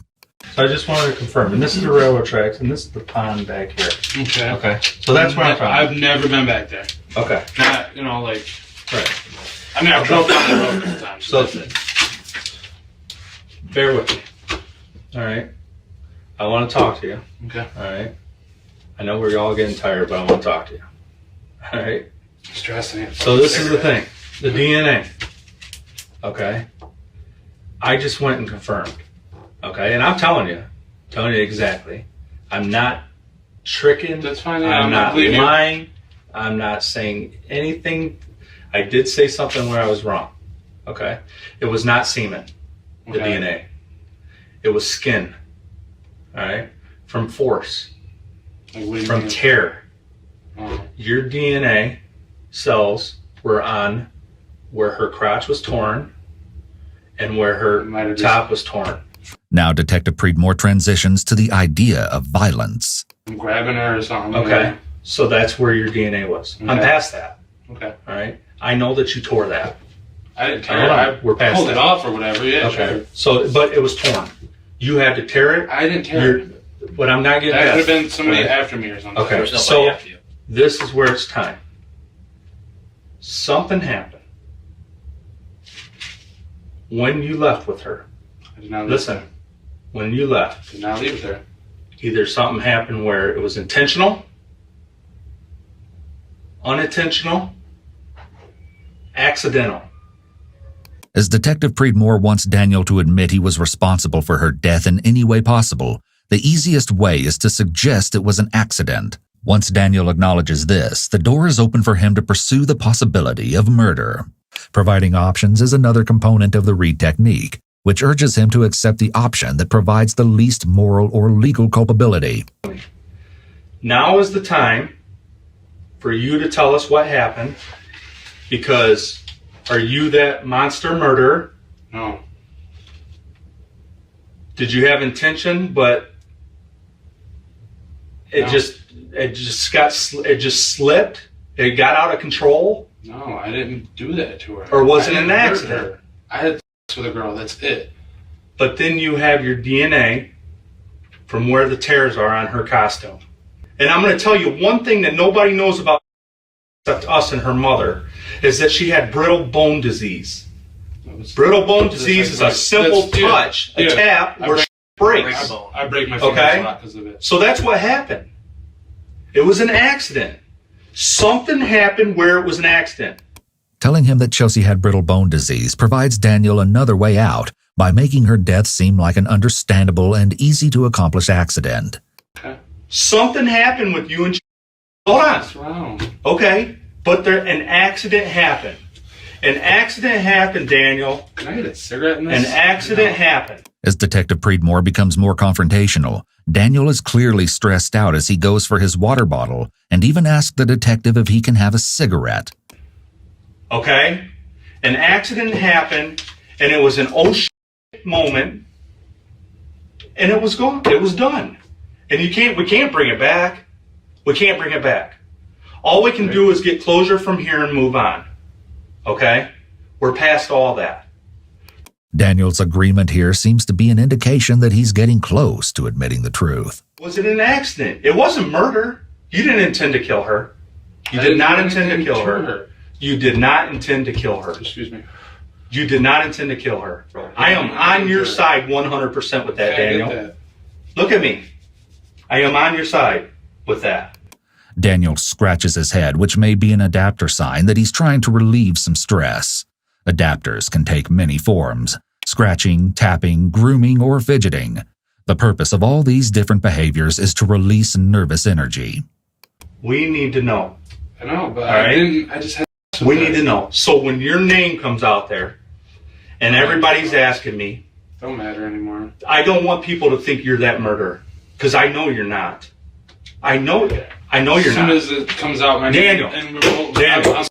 So I just wanted to confirm, and this is the railroad tracks, and this is the pond back here. Okay. Okay. So that's where I'm from. I've never been back there. Okay. Not, like, Right. I mean, I've drove down the road a couple times. So that's it. bear with me. All right. I want to talk to you. Okay. All right. I know we're all getting tired, but I want to talk to you. All right. Stressing. So this is the thing, the DNA. Okay. I just went and confirmed. Okay. And I'm telling you exactly. I'm not tricking. That's fine. Yeah, I'm not believing you. lying. I'm not saying anything. I did say something where I was wrong. Okay. It was not semen, the Okay. DNA. It was skin. All right. From force, Like, what do you from mean? tear. Oh. Your DNA cells were on where her crotch was torn and where her Might have top was torn. Now Detective Preedmore transitions to the idea of violence. I'm grabbing her or something. Okay. So that's where your DNA was. I'm Okay. past that. Okay. All right. I know that you tore that. I didn't tear Hold on. it. I We're past pulled that. it off or whatever. Yeah. Okay. Sure. So, but it was torn. You had to tear it. I didn't tear You're, it. but I'm not getting That could that. have been somebody Right. after me or something. Okay. There's nobody So- after you. This is where it's time. Something happened when you left with her. I did not leave Listen, there. when you left, Did not leave it there. either something happened where it was intentional, unintentional, accidental. As Detective Preedmore wants Daniel to admit he was responsible for her death in any way possible, the easiest way is to suggest it was an accident. Once Daniel acknowledges this, the door is open for him to pursue the possibility of murder. Providing options is another component of the Reed technique, which urges him to accept the option that provides the least moral or legal culpability. Now is the time for you to tell us what happened, because are you that monster murderer? No. Did you have intention, but it No. it just slipped? It got out of control? No, I didn't do that to her. Or was I it an didn't hurt accident? her. I had sex with a girl. That's it. But then you have your DNA from where the tears are on her costume. And I'm going to tell you one thing that nobody knows about except us and her mother is that she had brittle bone disease. That was- Brittle bone disease is a simple That's- yeah, touch, a yeah. tap, I where break- it breaks. I break my fingers Okay. a lot because of it. So that's what happened. It was an accident. Something happened where it was an accident. Telling him that Chelsea had brittle bone disease provides Daniel another way out by making her death seem like an understandable and easy to accomplish accident. Okay. Something happened with you and hold on. What's wrong? Okay, but an accident happened. An accident happened, Daniel. Can I get a cigarette in this? An accident happened. As Detective Preedmore becomes more confrontational, Daniel is clearly stressed out as he goes for his water bottle and even asks the detective if he can have a cigarette. Okay? An accident happened, and it was an oh shit moment, and it was gone. It was done. And we can't bring it back. We can't bring it back. All we can do is get closure from here and move on. Okay? We're past all that. Daniel's agreement here seems to be an indication that he's getting close to admitting the truth. Was it an accident? It wasn't murder. You didn't intend to kill her. You did not intend to kill her. You did not intend to kill her. Excuse me. You did not intend to kill her. I am on your side 100% with that, Okay, I get Daniel. that. Look at me. I am on your side with that. Daniel scratches his head, which may be an adapter sign that he's trying to relieve some stress. Adapters can take many forms: scratching, tapping, grooming, or fidgeting. The purpose of all these different behaviors is to release nervous energy. We need to know. I know, but All I right. didn't. I just had. We need to know. So when your name comes out there and everybody's asking me, Don't matter anymore. I don't want people to think you're that murderer, because I know you're not. I know you're As soon not. as it comes out, my Daniel. name and remotely, Daniel.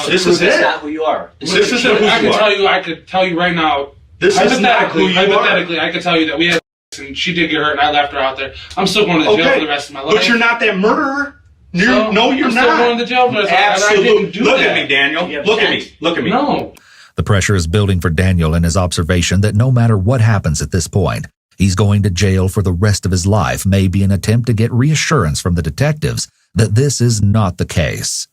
This is That's it. not who you are. This isn't who I you can are. tell you. I could tell you right now. This is not who you are. Hypothetically, I could tell you that we had sex and she did get hurt, and I left her out there. I'm still going to jail Okay, for the rest of my life. but you're not that murderer. So, No, you're I'm not. still going to jail for the rest of my life. I Absolutely. didn't do Look that. at me, Daniel. You have Look at sex? me. Look at me. No. The pressure is building for Daniel in his observation that no matter what happens at this point, he's going to jail for the rest of his life may be an attempt to get reassurance from the detectives that this is not the case.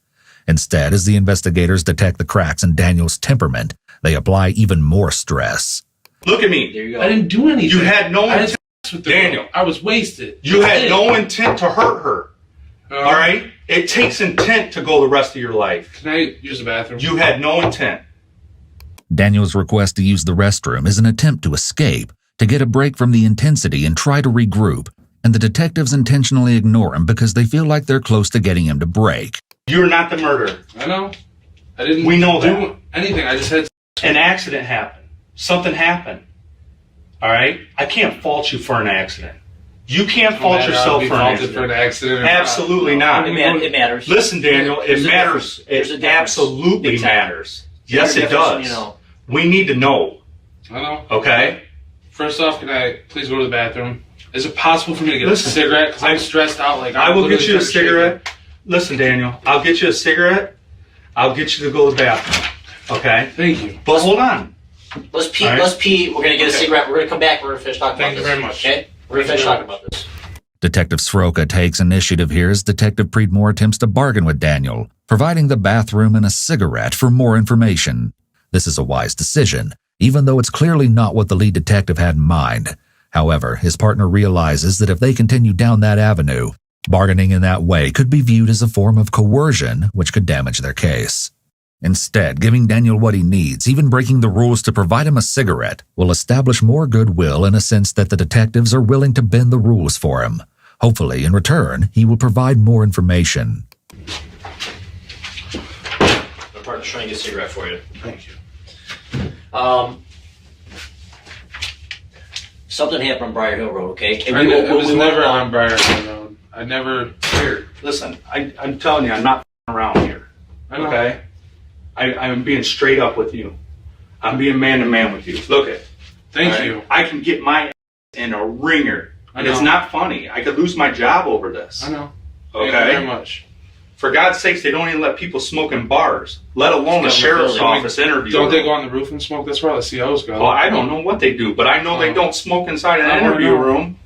Instead, as the investigators detect the cracks in Daniel's temperament, they apply even more stress. Look at me. There you go. I didn't do anything. You had no I didn't intent. sex with the Daniel. girl. I was wasted. You That's had it. no intent to hurt her. All right? It takes intent to go the rest of your life. Can I use the bathroom? You had no intent. Daniel's request to use the restroom is an attempt to escape, to get a break from the intensity and try to regroup, and the detectives intentionally ignore him because they feel like they're close to getting him to break. You're not the murderer. I know. I didn't. We know do that. anything. I just had. An accident happened. Something happened. All right? I can't fault you for an accident. You can't fault yourself for an for an accident. accident. Absolutely not. It matters. Listen, Daniel, There's it a matters. difference. There's a It difference. absolutely Big time. matters. Yes, There's it a difference, does. you know. We need to know. I know. Okay? First off, can I please go to the bathroom? Is it possible for me to get Listen, a cigarette? Because I'm stressed out. Like I I'm will get literally you a starting to shake. cigarette. Listen, Daniel, I'll get you a cigarette. I'll get you to go to the bathroom. Okay? Thank you. But hold on. Let's pee. All right. Let's pee. We're gonna get a Okay. cigarette. We're gonna come back. We're gonna finish talking Thank about you this. very much. Okay. We're gonna finish talking about this. Detective Sroka takes initiative here as Detective Preedmore attempts to bargain with Daniel, providing the bathroom and a cigarette for more information. This is a wise decision, even though it's clearly not what the lead detective had in mind. However, his partner realizes that if they continue down that avenue, bargaining in that way could be viewed as a form of coercion, which could damage their case. Instead, giving Daniel what he needs, even breaking the rules to provide him a cigarette, will establish more goodwill in a sense that the detectives are willing to bend the rules for him. Hopefully, in return, he will provide more information. My partner's trying to get a cigarette for you. Thank you. Something happened on Briar Hill Road. Okay. And It was we never won't- on Briar Hill Road. I never. Here, listen, I'm telling you, I'm not around here. I know. Okay? I'm being straight up with you. I'm being man to man with you. Look it. Thank all right? you. I can get my ass in a ringer. I And it's know. not funny. I could lose my job over this. I know. Thank you Okay? very much. For God's sakes, they don't even let people smoke in bars, let alone a Government sheriff's building. office interview. Don't they room. go on the roof and smoke? That's where all the COs go. Well, I don't know what they do, but I know they Oh. don't smoke inside an I wanna interview know. room.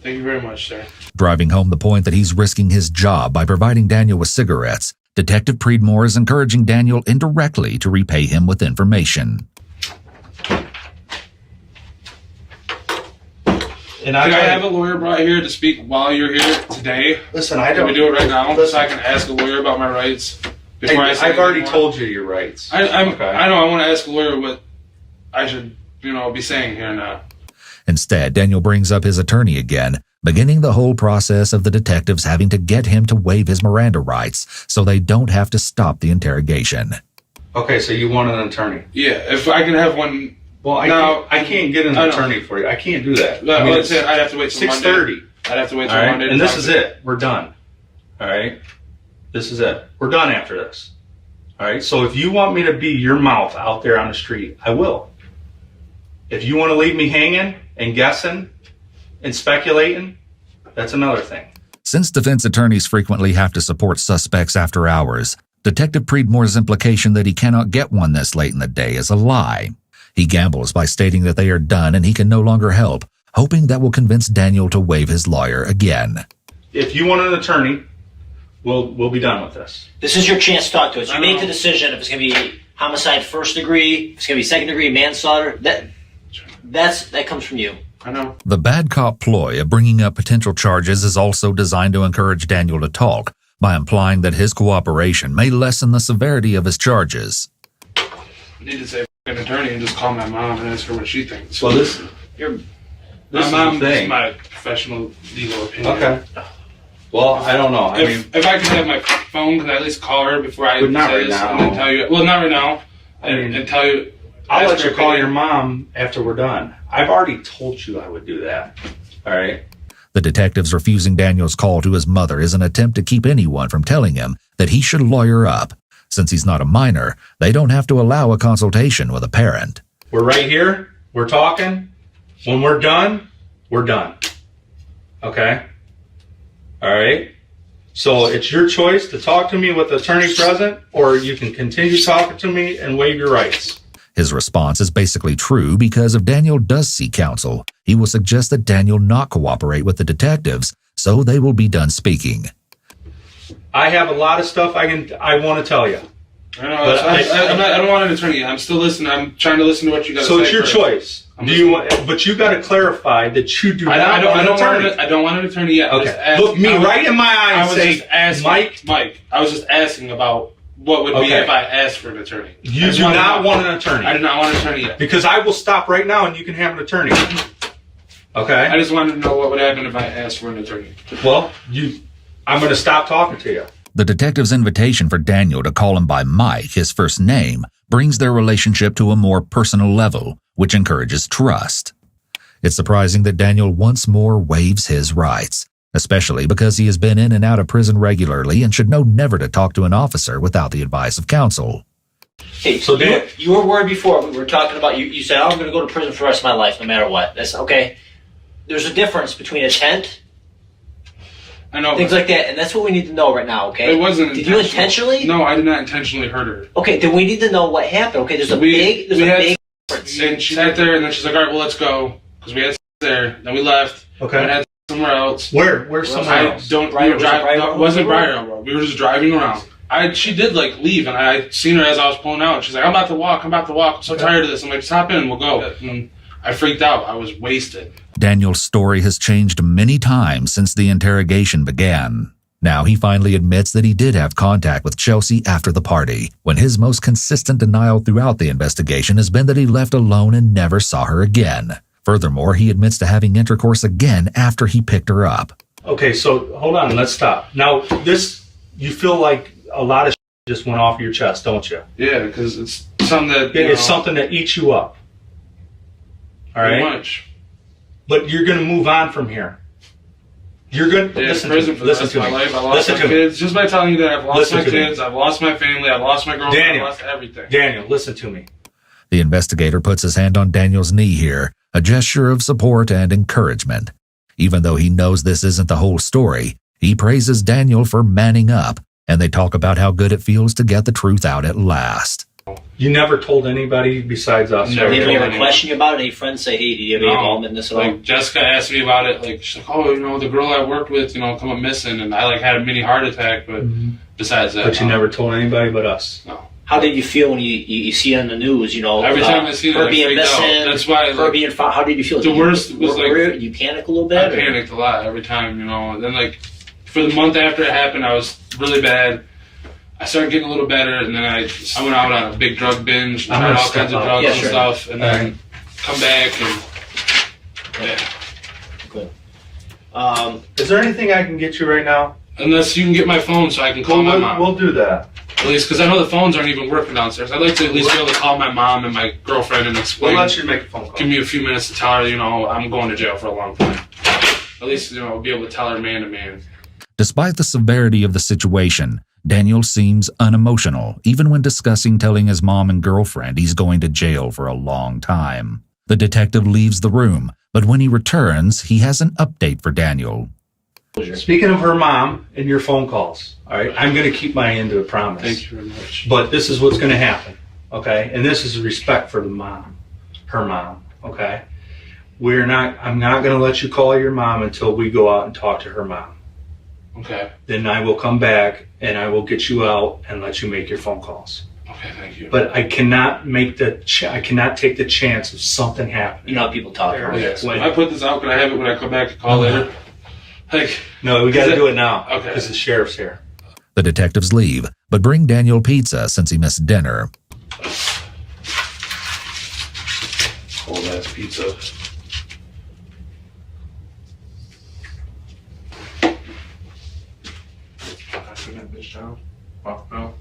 Thank you very much, sir. Driving home the point that he's risking his job by providing Daniel with cigarettes, Detective Preedmore is encouraging Daniel indirectly to repay him with information. And Can I have a lawyer brought here to speak while you're here today? listen, I Can don't. we do it right now Listen. so I can ask a lawyer about my rights? Before I say I've already anything told you your rights. more? I Okay. know. I want to ask a lawyer what I should, be saying here now. Instead, Daniel brings up his attorney again, beginning the whole process of the detectives having to get him to waive his Miranda rights so they don't have to stop the interrogation. Okay, so you want an attorney? Yeah, if I can have one. Well, I can't get an I know. attorney for you. I can't do that. No, I mean, let's say I'd have to wait till Monday. 6:30. I'd have to wait All till right, Monday. and to this talk is to you. it. We're done. All right, this is it. We're done after this. All right. So if you want me to be your mouth out there on the street, I will. If you want to leave me hanging and guessing and speculating, that's another thing. Since defense attorneys frequently have to support suspects after hours, Detective Preedmore's implication that he cannot get one this late in the day is a lie. He gambles by stating that they are done and he can no longer help, hoping that will convince Daniel to waive his lawyer again. If you want an attorney, we'll be done with this. This is your chance to talk to us. You I make know. the decision if it's going to be homicide first degree, if it's going to be second degree, manslaughter. That comes from you. I know. The bad cop ploy of bringing up potential charges is also designed to encourage Daniel to talk by implying that his cooperation may lessen the severity of his charges. I need to say an attorney and just call my mom and ask her what she thinks. Well, this My is mom the is thing. my professional legal opinion. Okay. Well, I don't know. I mean, If I could have my phone, can I at least call her before I But not say right this now. and then tell you? Well, not right now. mean, And tell you. I'll ask let her you call opinion. your mom after we're done. I've already told you I would do that. All right. The detectives refusing Daniel's call to his mother is an attempt to keep anyone from telling him that he should lawyer up. Since he's not a minor, they don't have to allow a consultation with a parent. We're right here. We're talking. When we're done, we're done. Okay? All right? So it's your choice to talk to me with the attorney present, or you can continue talking to me and waive your rights. His response is basically true because if Daniel does seek counsel, he will suggest that Daniel not cooperate with the detectives, so they will be done speaking. I have a lot of stuff I want to tell you. I know. But I don't want an attorney. I'm still listening. I'm trying to listen to what you got to say. So it's your first. choice. I'm Do you listening. want? But you got to clarify that you do not I want an attorney. I don't want an attorney yet. I'm just Okay. asking- Look me right in my eye I and was say, just asking, Mike, I was just asking about what would be Okay. if I asked for an attorney. I you just do wanted to not know. want an attorney. I do not want an attorney yet. Because I will stop right now and you can have an attorney. Okay? I just wanted to know what would happen if I asked for an attorney. Well, I'm going to stop talking to you. The detective's invitation for Daniel to call him by Mike, his first name, brings their relationship to a more personal level, which encourages trust. It's surprising that Daniel once more waives his rights, especially because he has been in and out of prison regularly and should know never to talk to an officer without the advice of counsel. Hey, So Dan- you were worried before. We were talking about you said, I'm going to go to prison for the rest of my life, no matter what. That's okay. There's a difference between intent, I know. things like that, and that's what we need to know right now, okay? It wasn't. Did you intentionally? No, I did not intentionally hurt her. Okay, then we need to know what happened, okay? There's a We big had- difference. And she sat there, and then she's like, "All right, well, let's go," because we had there. Then we left. Okay. And had somewhere else. Where's somewhere I else? don't. Briar- We were was it driving. Briar No, Road? it wasn't Briar Road. We were just driving around. She did like leave, and I seen her as I was pulling out. She's like, "I'm about to walk. I'm so tired of this." I'm like, "Just hop in. We'll go." And I freaked out. I was wasted. Daniel's story has changed many times since the interrogation began. Now he finally admits that he did have contact with Chelsea after the party, when his most consistent denial throughout the investigation has been that he left alone and never saw her again. Furthermore, he admits to having intercourse again after he picked her up. Okay, so hold on. Let's stop. Now, you feel like a lot of just went off your chest, don't you? Yeah, because it's something that It's something that eats you up. All pretty right? much. But you're going to move on from here. You're going to Yeah, listen prison to for me. the rest of my life. I lost Listen my to me. kids. Just by telling you that I've lost Listen my to me. kids, I've lost my family, I've lost my girlfriend, Daniel. I've lost everything. Daniel, listen to me. The investigator puts his hand on Daniel's knee here, a gesture of support and encouragement. Even though he knows this isn't the whole story, he praises Daniel for manning up, and they talk about how good it feels to get the truth out at last. You never told anybody besides us. Never. right? Did told anybody ever anyone. question you about it? Any friends say, hey, do you have any No. involvement in this at all? Like Jessica asked me about it. Like she's like, "Oh, the girl I worked with, come up missing," and I had a mini heart attack. But besides that, But you no. never told anybody but us. No. How did you feel when you see it on the news, Every time I see it, her I being freaked out. missing, That's why, her like, being found? How did you feel? the worst was, like- you panic a little I bit? or- panicked a lot every time, And then like for the month after it happened, I was really bad. I started getting a little better, and then I went out on a big drug binge, I'm tried gonna all step kinds of out. drugs Yeah, and sure. stuff, and then Alright. come back and Is there anything I can get you right now? unless you can get my phone so I can call my mom. We'll do that. At least, because I know the phones aren't even working downstairs. I'd like to at least be able to call my mom and my girlfriend and We'll explain. let you make a phone call. Give me a few minutes to tell her, I'm going to jail for a long time. At least, I'll be able to tell her man to man. Despite the severity of the situation, Daniel seems unemotional, even when discussing telling his mom and girlfriend he's going to jail for a long time. The detective leaves the room, but when he returns, he has an update for Daniel. Speaking of her mom and your phone calls, all right, I'm going to keep my end of the promise. Thank you very much. But this is what's going to happen, okay? And this is respect for the mom, her mom, okay? I'm not going to let you call your mom until we go out and talk to her mom, Okay. then I will come back and I will get you out and let you make your phone calls. Okay, thank you. But I cannot make I cannot take the chance of something happening. You know how people talk about Yeah, it. so if I put this out, can I have it when I come back and call later? Like, No, we got to do it now. Okay. Because the sheriff's here. The detectives leave, but bring Daniel pizza since he missed dinner. cold ass pizza. I turn that bitch down. Oh, no.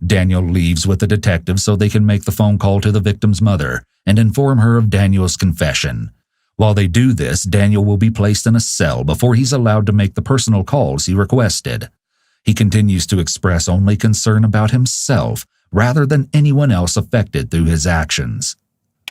Daniel leaves with the detective so they can make the phone call to the victim's mother and inform her of Daniel's confession. While they do this, Daniel will be placed in a cell before he's allowed to make the personal calls he requested. He continues to express only concern about himself rather than anyone else affected through his actions.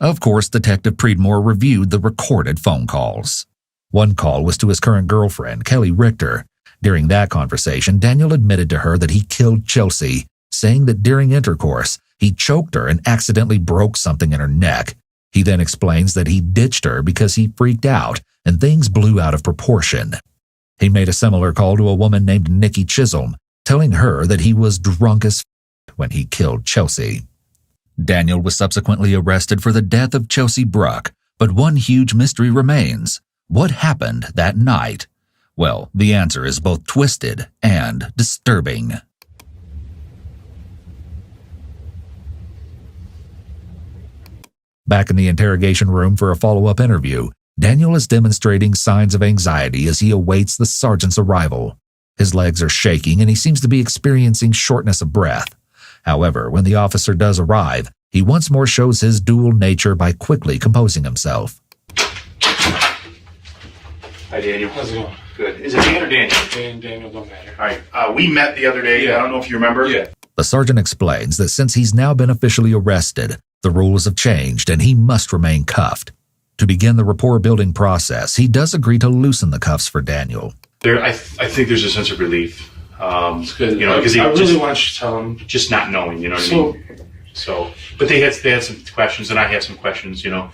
Of course, Detective Preedmore reviewed the recorded phone calls. One call was to his current girlfriend, Kelly Richter. During that conversation, Daniel admitted to her that he killed Chelsea, saying that during intercourse, he choked her and accidentally broke something in her neck. He then explains that he ditched her because he freaked out and things blew out of proportion. He made a similar call to a woman named Nikki Chisholm, telling her that he was drunk as when he killed Chelsea. Daniel was subsequently arrested for the death of Chelsea Bruck, but one huge mystery remains. What happened that night? Well, the answer is both twisted and disturbing. Back in the interrogation room for a follow-up interview, Daniel is demonstrating signs of anxiety as he awaits the sergeant's arrival. His legs are shaking and he seems to be experiencing shortness of breath. However, when the officer does arrive, he once more shows his dual nature by quickly composing himself. Hi, Daniel. How's it going? Good. Is it Dan or Daniel? Daniel, don't matter. All right. We met the other day. Yeah. I don't know if you remember. Yeah. The sergeant explains that since he's now been officially arrested, the rules have changed and he must remain cuffed. To begin the rapport-building process, he does agree to loosen the cuffs for Daniel. I think there's a sense of relief. It's good. You know, because I really just, want you to tell him. just not knowing. You know what I mean? So, but they had some questions, and I had some questions. You know,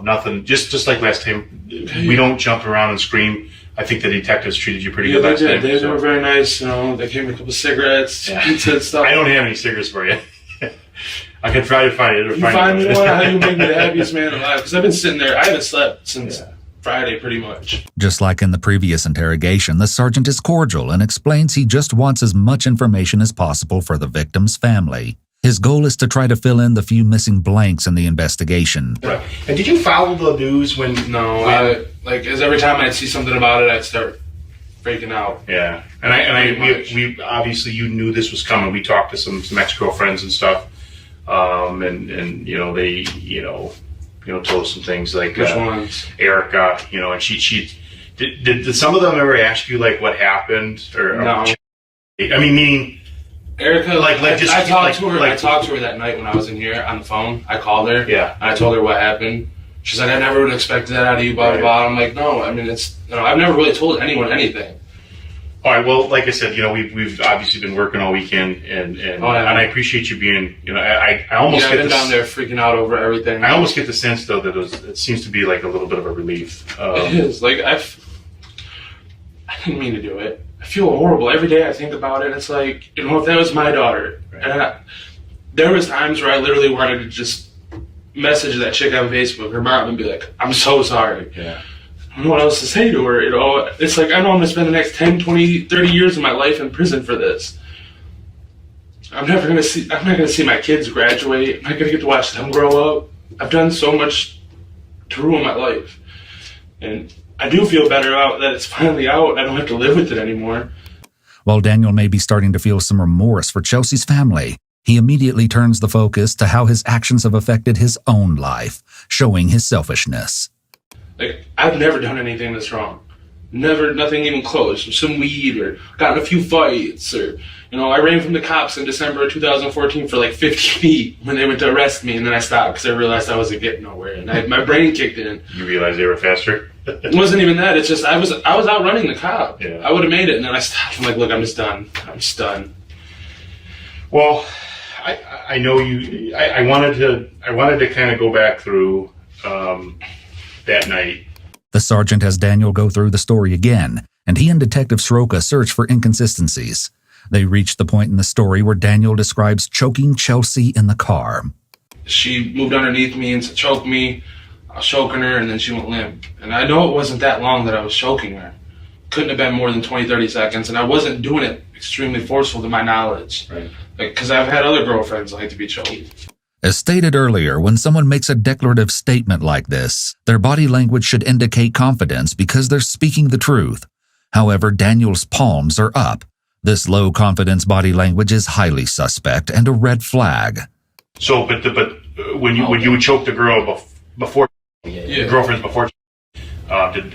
nothing. Just like last time, we don't jump around and scream. I think the detectives treated you pretty Yeah, good they last did. time. They so. were very nice. You know, they gave me a couple cigarettes, Yeah. pizza and stuff. I don't have any cigarettes for you. I can try to find it. You find me one, how you make me the happiest man alive? Because I've been sitting there. I haven't slept since Friday, pretty much. Just like in the previous interrogation, the sergeant is cordial and explains he just wants as much information as possible for the victim's family. His goal is to try to fill in the few missing blanks in the investigation. Right. And did you follow the news when? No, as every time I'd see something about it, I'd start freaking out. Yeah, we obviously you knew this was coming. We talked to some ex-girlfriends and stuff, and you know they told us some things like Which ones? Erica, and she did some of them ever ask you like what happened or No. I mean meaning Erica, just I talked to her that night when I was in here on the phone. I called her. Yeah. And I told her what happened. She's like, I never would have expected that out of you, blah, blah, blah. I'm like, no, I mean, I've never really told anyone anything. All right. Well, like I said, we've obviously been working all weekend, and I appreciate you being. I almost I've get been this, down there freaking out over everything. I almost get the sense though that it seems to be like a little bit of a relief. It is. Like I didn't mean to do it. I feel horrible every day. I think about it. It's like, if that was my daughter, and there was times where I literally wanted to just message that chick on Facebook, her mom, and be like, I'm so sorry. Yeah. I don't know what else to say to her. It's like, I know I'm going to spend the next 10, 20, 30 years of my life in prison for this. I'm not going to see my kids graduate. I'm not going to get to watch them grow up. I've done so much to ruin my life. And I do feel better out that it's finally out and I don't have to live with it anymore. While Daniel may be starting to feel some remorse for Chelsea's family, he immediately turns the focus to how his actions have affected his own life, showing his selfishness. Like, I've never done anything that's wrong. Nothing even close. Some weed or gotten a few fights or, I ran from the cops in December of 2014 for like 50 feet when they went to arrest me, and then I stopped because I realized I wasn't getting nowhere and my brain kicked in. You realize they were faster? It wasn't even that. It's just I was outrunning the cop. Yeah. I would have made it, and then I stopped. I'm like, look, I'm just done. Well, I know you. I wanted to kind of go back through that night. The sergeant has Daniel go through the story again, and he and Detective Sroka search for inconsistencies. They reach the point in the story where Daniel describes choking Chelsea in the car. She moved underneath me and choked me. I was choking her, and then she went limp. And I know it wasn't that long that I was choking her. Couldn't have been more than 20, 30 seconds, and I wasn't doing it extremely forceful to my knowledge. Right. Because I've had other girlfriends like to be choked. As stated earlier, when someone makes a declarative statement like this, their body language should indicate confidence because they're speaking the truth. However, Daniel's palms are up. This low confidence body language is highly suspect and a red flag. So, but when you would choke the girl before Yeah. girlfriends before,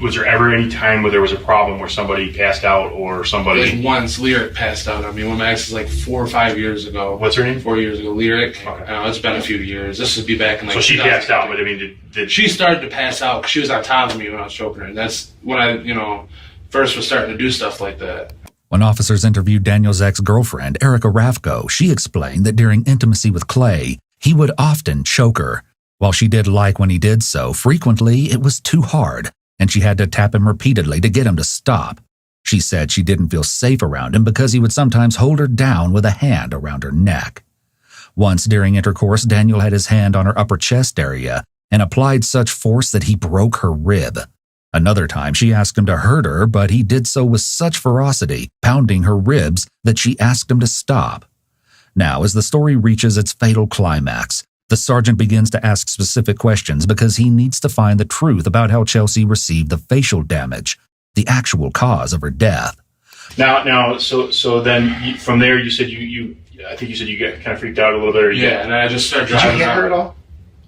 was there ever any time where there was a problem where somebody passed out or somebody? Like once Lyric passed out on me when my ex was like 4 or 5 years ago. What's her name? 4 years ago. Lyric. Okay. It's been a few years. This would be back in like. So she passed out, but I mean, did She started to pass out because she was on top of me when I was choking her. And that's when I, first was starting to do stuff like that. When officers interviewed Daniel's ex-girlfriend, Erica Rafko, she explained that during intimacy with Clay, he would often choke her. While she did like when he did so, frequently it was too hard, and she had to tap him repeatedly to get him to stop. She said she didn't feel safe around him because he would sometimes hold her down with a hand around her neck. Once during intercourse, Daniel had his hand on her upper chest area and applied such force that he broke her rib. Another time, she asked him to hurt her, but he did so with such ferocity, pounding her ribs, that she asked him to stop. Now, as the story reaches its fatal climax, the sergeant begins to ask specific questions because he needs to find the truth about how Chelsea received the facial damage, the actual cause of her death. Now, so then from there, you said I think you said you got kind of freaked out a little bit. Or Yeah, and I just started Did you driving hit her at out. all?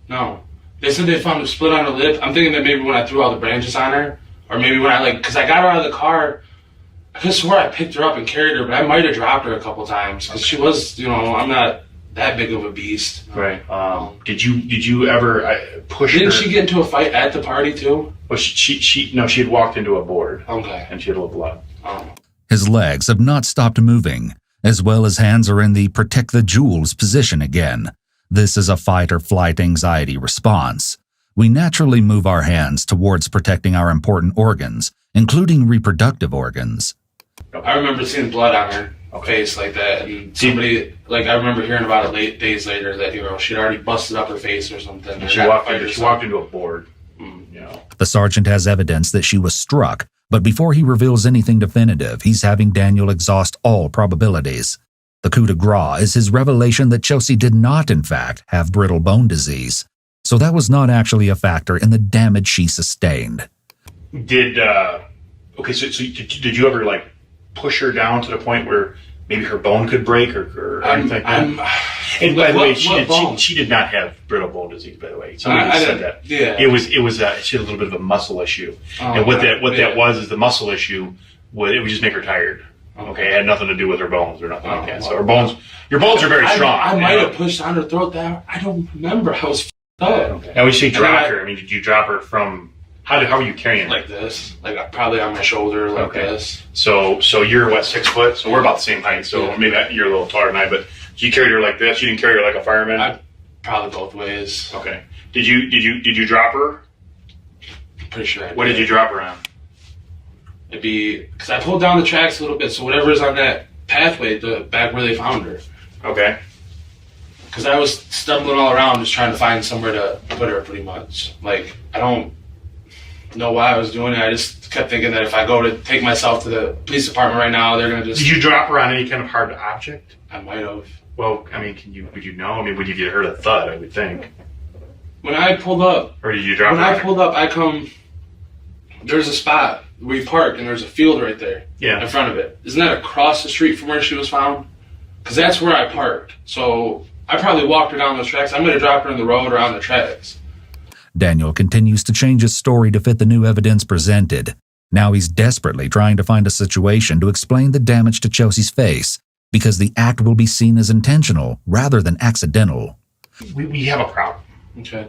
No. They said they found a split on her lip. I'm thinking that maybe when I threw all the branches on her, or maybe when because I got her out of the car, I could swear I picked her up and carried her, but I might have dropped her a couple times because she was, I'm not that big of a beast. Right. Did you ever push her? Didn't she get into a fight at the party too? Well, she had walked into a board. Okay. And she had a little blood. Oh. His legs have not stopped moving, as well as hands are in the protect the jewels position again. This is a fight or flight anxiety response. We naturally move our hands towards protecting our important organs, including reproductive organs. I remember seeing blood on her face like that, and somebody, I remember hearing about it days later that, she'd already busted up her face or something. She walked into a board. The sergeant has evidence that she was struck, but before he reveals anything definitive, he's having Daniel exhaust all probabilities. The coup de grace is his revelation that Chelsea did not, in fact, have brittle bone disease. So that was not actually a factor in the damage she sustained. Did you ever push her down to the point where maybe her bone could break or anything like that? And by the way, she did not have brittle bone disease. By the way, somebody said that. Yeah. It was she had a little bit of a muscle issue, and what that was is the muscle issue. It would just make her tired. Okay, it had nothing to do with her bones or nothing like that. So your bones are very strong. I might have pushed on her throat. That I don't remember. I was f***ed up. Okay. Now when you say drop her, did you drop her from? How were you carrying her? Like this, probably on my shoulder, this. So you're what, 6 foot? So we're about the same height. So maybe you're a little taller than I. But you carried her like this. You didn't carry her like a fireman. Probably both ways. Okay. Did you drop her? Pretty sure. What did you drop her on? It'd be because I pulled down the tracks a little bit, so whatever's on that pathway, the back where they found her. Okay. Because I was stumbling all around, just trying to find somewhere to put her. Pretty much, I don't know why I was doing it. I just kept thinking that if I go to take myself to the police department right now, they're gonna just. Did you drop her on any kind of hard object? I might have. Well, would you know? Would you have heard a thud? I would think. When I pulled up. Or did you drop her? When I pulled up, there's a spot where we parked, and there's a field right there. Yeah. In front of it. Isn't that across the street from where she was found? Because that's where I parked. So I probably walked her down those tracks. I'm going to drop her in the road or on the tracks. Daniel continues to change his story to fit the new evidence presented. Now he's desperately trying to find a situation to explain the damage to Chelsea's face, because the act will be seen as intentional rather than accidental. We have a problem. Okay.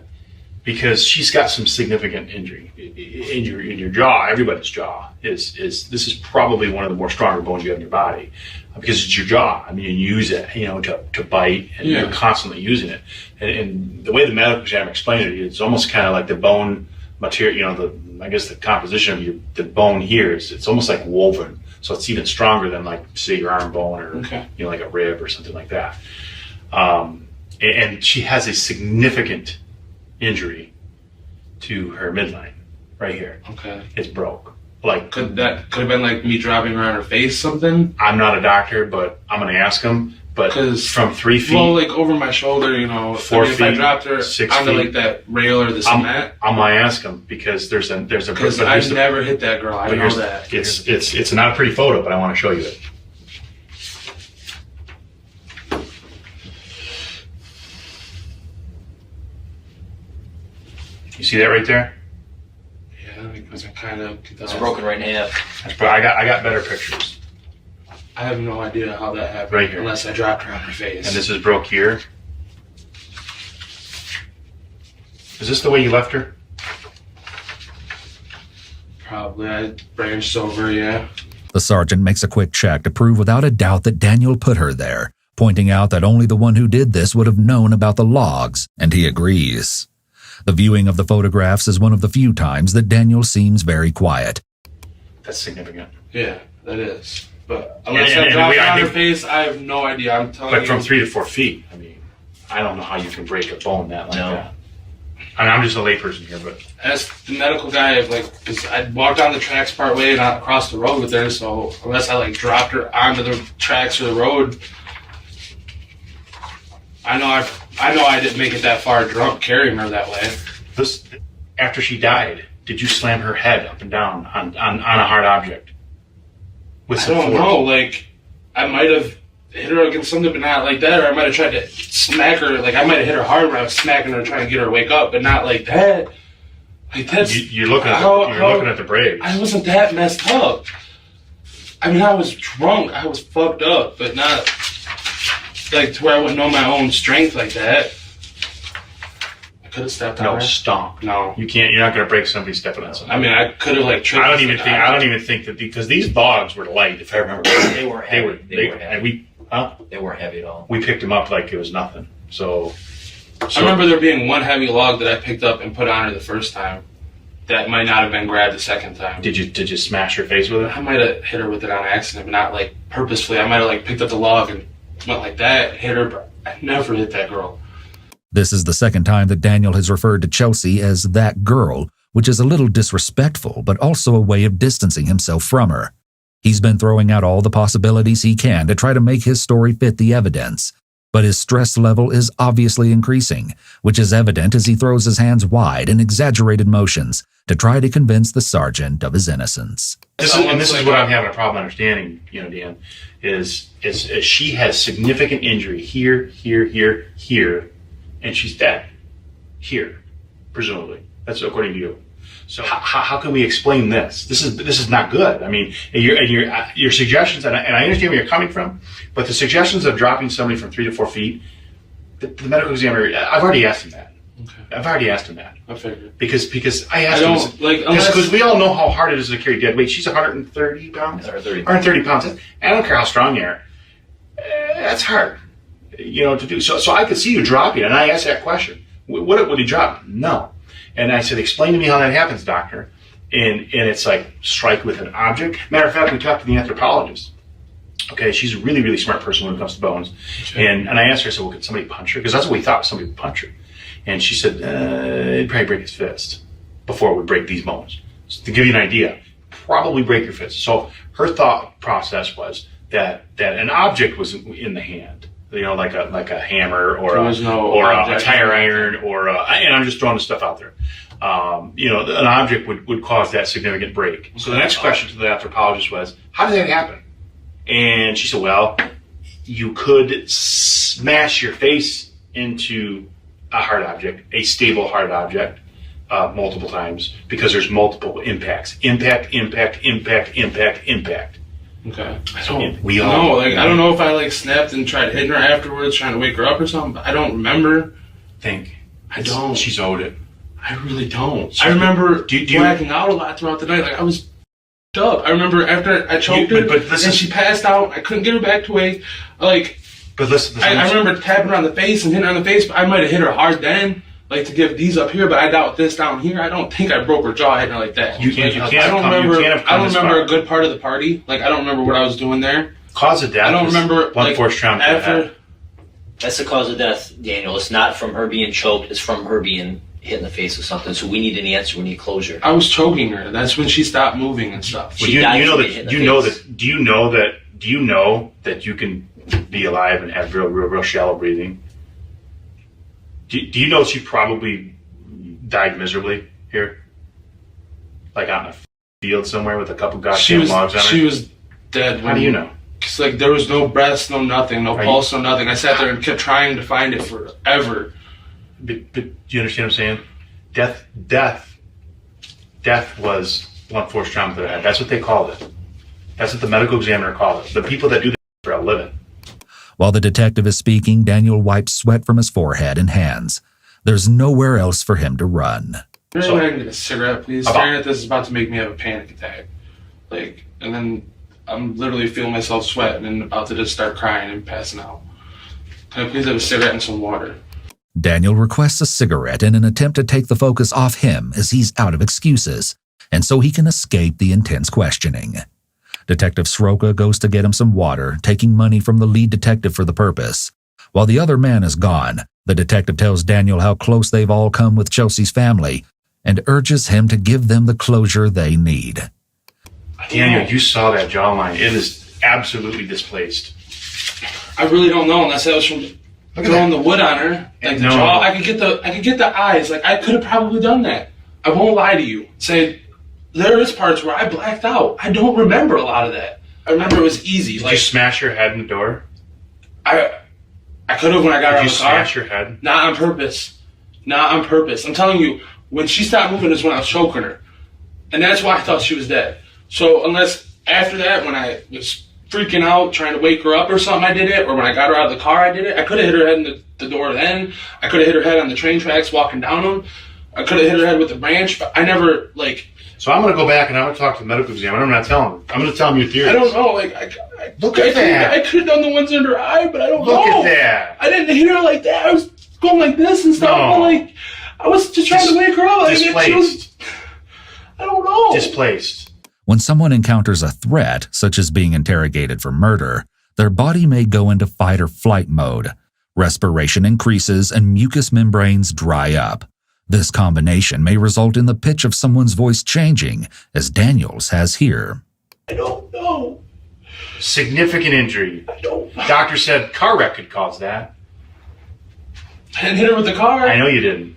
because she's got some significant injury in your jaw. Everybody's jaw is this is probably one of the more stronger bones you have in your body, because it's your jaw. I mean, you use it, to bite, and you're constantly using it. And the way the medical examiner explained it, it's almost kind of like the bone material. I guess the composition of the bone here it's almost like woven, so it's even stronger than, like, say, your arm bone or like a rib or something like that. And she has a significant injury to her midline right here. Okay. It's broke. Like, could have been like me dropping her on her face, something? I'm not a doctor, but I'm gonna ask him. But from 3 feet, well, like over my shoulder, 4 if I feet, dropped her 6 onto feet, like that rail or the cement, I'm gonna ask him, because there's a because I've never hit that girl. I know that. It's not a pretty photo, but I want to show you it. You see that right there? Yeah, because I kind of. It's broken right in half. I got better pictures. I have no idea how that happened. Right here. Unless I dropped her on her face. And this is broke here. Is this the way you left her? Probably. I branched over, yeah. The sergeant makes a quick check to prove without a doubt that Daniel put her there, pointing out that only the one who did this would have known about the logs, and he agrees. The viewing of the photographs is one of the few times that Daniel seems very quiet. That's significant. Yeah, that is. But unless I dropped her on her face, I have no idea. I'm telling you. But from 3 to 4 feet, I mean, I don't know how you can break a bone that that. I mean, I'm just a layperson here, but as the medical guy, because I walked on the tracks part way and not across the road with her, so unless I dropped her onto the tracks or the road, I know I didn't make it that far drunk carrying her that way. This, after she died, did you slam her head up and down on a hard object? I don't know. I might have hit her against something, but not like that. Or I might have tried to smack her. I might have hit her hard when I was smacking her, trying to get her to wake up, but not like that. That's you're looking at the Braves. I wasn't that messed up. I mean, I was drunk. I was fucked up, but not to where I wouldn't know my own strength like that. I could have stepped on her. No, stomp. No, you can't. You're not going to break somebody stepping on something. I mean, I could have tripped. I don't even think that, because these logs were light. If I remember, they were heavy. They were heavy. They weren't heavy at all. We picked them up like it was nothing. So I remember there being one heavy log that I picked up and put on her the first time. That might not have been grabbed the second time. Did you smash her face with it? I might have hit her with it on accident, but not purposefully. I might have picked up the log and went like that, hit her, but I never hit that girl. This is the second time that Daniel has referred to Chelsea as that girl, which is a little disrespectful, but also a way of distancing himself from her. He's been throwing out all the possibilities he can to try to make his story fit the evidence, but his stress level is obviously increasing, which is evident as he throws his hands wide in exaggerated motions to try to convince the sergeant of his innocence. This is what I'm having a problem understanding, Dan, is she has significant injury here, and she's dead here, presumably. That's according to you. So how can we explain this? This is not good. I mean, your suggestions, and I understand where you're coming from, but the suggestions of dropping somebody from 3 to 4 feet, the medical examiner, I've already asked him that. Okay. I've already asked him that. I figured. Because I asked him, because we all know how hard it is to carry dead weight. She's 130 pounds. 130 pounds. I don't care how strong you are. That's hard, to do. So I could see you dropping, and I asked that question. Would he drop? No. And I said, explain to me how that happens, doctor. And it's strike with an object. Matter of fact, we talked to the anthropologist. Okay, she's a really, really smart person when it comes to bones. Okay. And I asked her, I said, well, could somebody punch her? Because that's what we thought, somebody would punch her. And she said, it'd probably break his fist before it would break these bones. So to give you an idea, probably break your fist. So her thought process was that an object was in the hand. Like a hammer or a tire iron and I'm just throwing the stuff out there. An object would cause that significant break. So the next question to the anthropologist was, how did that happen? And she said, well, you could smash your face into a hard object, a stable hard object, multiple times, because there's multiple impacts. Impact. Okay. I don't know. I don't know if I snapped and tried hitting her afterwards, trying to wake her up or something. But I don't remember. Think. I don't. She's owed it. I really don't. I remember blacking out a lot throughout the night. Like, I was up. I remember after I choked her, and she passed out. I couldn't get her back to wake. Like, but listen, I remember tapping her on the face and hitting her on the face. But I might have hit her hard then, like to give these up here. But I doubt this down here. I don't think I broke her jaw hitting her like that. I don't remember a good part of the party. Like, I don't remember what I was doing there. Cause of death. I don't remember blunt force trauma. After. That's the cause of death, Daniel. It's not from her being choked. It's from her being hit in the face with something. So we need an answer. We need closure. I was choking her. That's when she stopped moving and stuff. Do you know that you can be alive and have real shallow breathing? Do you know she probably died miserably here? Like out in a field somewhere with a couple goddamn logs on her? She was dead. How do you know? It's like there was no breath, no nothing, no pulse, no nothing. I sat there and kept trying to find it forever. But do you understand what I'm saying? Death was blunt force trauma to the head. That's what they called it. That's what the medical examiner called it. The people that do that for a living. While the detective is speaking, Daniel wipes sweat from his forehead and hands. There's nowhere else for him to run. So, I can get a cigarette, please. Staring at this is about to make me have a panic attack. Like, and then I'm literally feeling myself sweat and about to just start crying and passing out. Can I please have a cigarette and some water? Daniel requests a cigarette in an attempt to take the focus off him as he's out of excuses, and so he can escape the intense questioning. Detective Sroka goes to get him some water, taking money from the lead detective for the purpose. While the other man is gone, the detective tells Daniel how close they've all come with Chelsea's family and urges him to give them the closure they need. Daniel, you saw that jawline. It is absolutely displaced. I really don't know unless that was from throwing the wood on her. Like the jaw. I could get the eyes. Like, I could have probably done that. I won't lie to you. Say there is parts where I blacked out. I don't remember a lot of that. I remember it was easy. Did you smash your head in the door? I could have when I got out of the car. Did you smash your head? Not on purpose. Not on purpose. I'm telling you, when she stopped moving is when I was choking her. And that's why I thought she was dead. So unless after that, when I was freaking out, trying to wake her up or something, I did it. Or when I got her out of the car, I did it. I could have hit her head in the door then. I could have hit her head on the train tracks walking down them. I could have hit her head with a branch, but I never, like... So I'm going to go back and I'm going to talk to the medical examiner. I'm not telling him. I'm going to tell him your theories. I don't know. Like, Look at that. I could have done the ones under her eye, but I don't know. Look at that. I didn't hit her like that. I was going like this and stuff. No. But like, I was just trying to wake her up. Displaced. I don't know. Displaced. When someone encounters a threat, such as being interrogated for murder, their body may go into fight or flight mode. Respiration increases and mucous membranes dry up. This combination may result in the pitch of someone's voice changing, as Daniel's has here. I don't know. Significant injury. I don't know. Doctor said car wreck could cause that. I didn't hit her with the car. I know you didn't.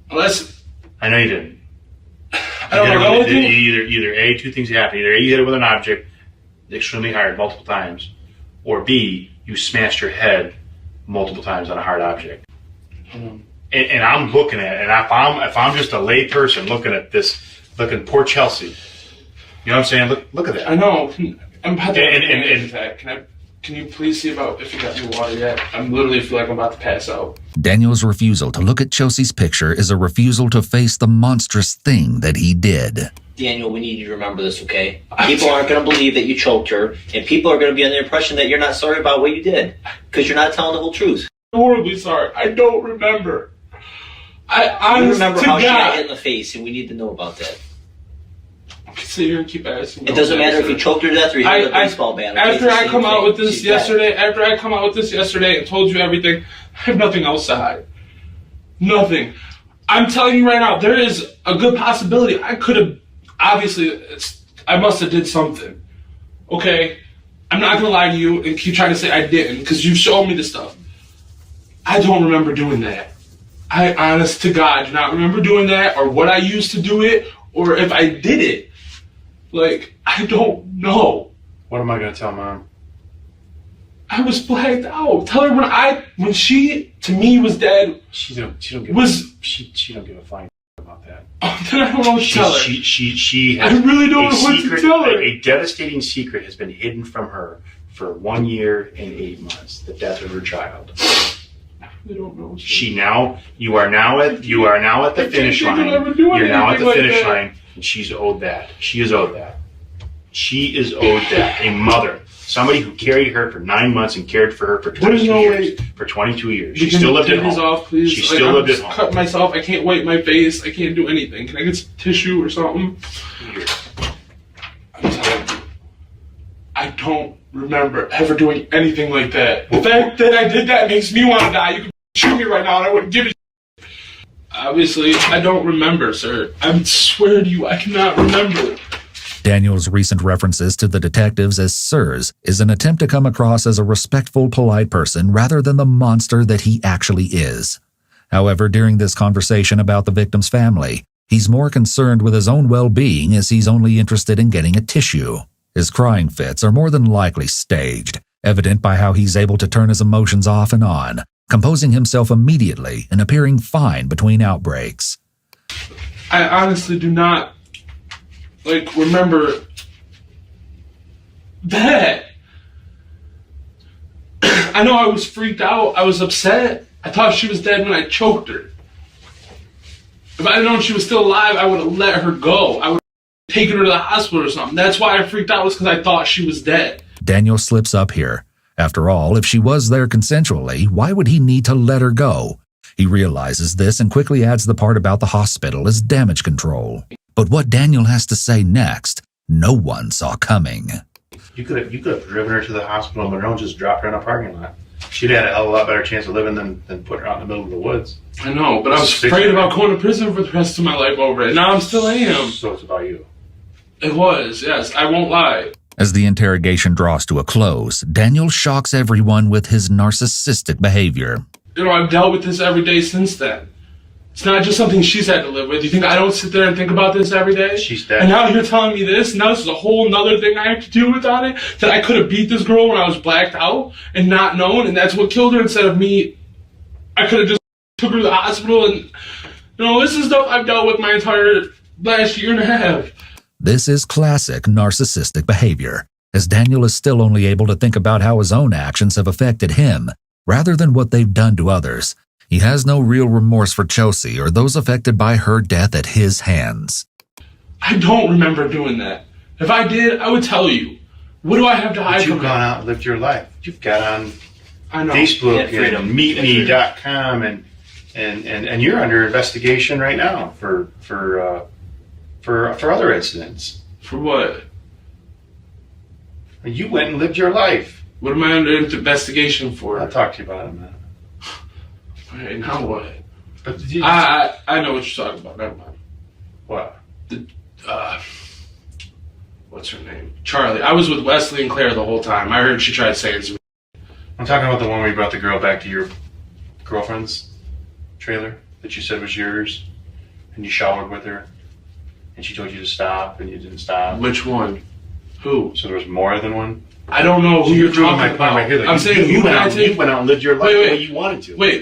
I know you didn't. I don't know with you. Either A, two things happen. Either A, you hit it with an object extremely hard multiple times, or B, you smashed your head multiple times on a hard object. And I'm looking at it, and if I'm just a lay person looking at this, looking poor Chelsea, you know what I'm saying? Look at that. I know. I'm about to have a panic attack. Can you please see if you got any water yet? I'm literally feel like I'm about to pass out. Daniel's refusal to look at Chelsea's picture is a refusal to face the monstrous thing that he did. Daniel, we need you to remember this, okay? People aren't going to believe that you choked her, and people are going to be under the impression that you're not sorry about what you did, because you're not telling the whole truth. I'm horribly sorry. I don't remember. I remember how she got hit in the face, and we need to know about that. I can sit here and keep asking. It doesn't matter if you choked her to death or you hit a baseball bat. After I come out with this yesterday and told you everything, I have nothing else to hide. Nothing. I'm telling you right now, there is a good possibility I could have. Obviously, I must have did something. Okay, I'm not gonna lie to you and keep trying to say I didn't because you've shown me the stuff. I don't remember doing that. I, honest to God, do not remember doing that or what I used to do it or if I did it. Like, I don't know. What am I going to tell Mom? I was blacked out. Tell her when she, to me, was dead. She don't give a flying about that. Oh, then I don't know what to tell her. She has I really don't know what to tell her. A devastating secret has been hidden from her for 1 year and 8 months. The death of her child. really don't know. You are now at the finish line. You're now at the finish line, and she's owed that. She is owed that. She is owed that. A mother. Somebody who carried her for 9 months and cared for her for 22 years. For 22 years. She still lived at home. Off, please. She still lived at home. Cut myself. I can't wipe my face. I can't do anything. Can I get some tissue or something? Here. I'm telling you, I don't remember ever doing anything like that. The fact that I did that makes me want to die. You can shoot me right now and I wouldn't give a shit. Obviously, I don't remember, sir. I swear to you, I cannot remember. Daniel's recent references to the detectives as sirs is an attempt to come across as a respectful, polite person rather than the monster that he actually is. However, during this conversation about the victim's family, he's more concerned with his own well-being as he's only interested in getting a tissue. His crying fits are more than likely staged, evident by how he's able to turn his emotions off and on, composing himself immediately and appearing fine between outbreaks. I honestly do not remember that. I know I was freaked out. I was upset. I thought she was dead when I choked her. If I had known she was still alive, I would have let her go. I would have taken her to the hospital or something. That's why I freaked out, was because I thought she was dead. Daniel slips up here. After all, if she was there consensually, why would he need to let her go? He realizes this and quickly adds the part about the hospital as damage control. But what Daniel has to say next, no one saw coming. You could have driven her to the hospital on their own, just dropped her in a parking lot. She'd had a hell of a lot better chance of living than putting her out in the middle of the woods. I know, but I was afraid about going to prison for the rest of my life over it. Now I still am. So it's about you. It was, yes. I won't lie. As the interrogation draws to a close, Daniel shocks everyone with his narcissistic behavior. You know, I've dealt with this every day since then. It's not just something she's had to live with. You think I don't sit there and think about this every day? She's dead. And now you're telling me this? Now this is a whole nother thing I have to deal with on it? That I could have beat this girl when I was blacked out and not known, and that's what killed her instead of me. I could have just took her to the hospital and, this is stuff I've dealt with my entire last year and a half. This is classic narcissistic behavior, as Daniel is still only able to think about how his own actions have affected him, rather than what they've done to others. He has no real remorse for Chelsea or those affected by her death at his hands. I don't remember doing that. If I did, I would tell you. What do I have to hide from? You've gone out and lived your life. You've got on I know. Facebook and meetme.com and you're under investigation right now for other incidents. For what? You went and lived your life. What am I under investigation for? I'll talk to you about it in a minute. All right, now what? But I know what you're talking about. Never mind. What? What's her name? Charlie. I was with Wesley and Claire the whole time. I heard she tried saying something. I'm talking about the one where you brought the girl back to your girlfriend's trailer that you said was yours, and you showered with her, and she told you to stop, and you didn't stop. Which one? Who? So there was more than one? I don't know who you're talking about. Right here, I'm saying you went out and lived your life the way you wanted to. Wait.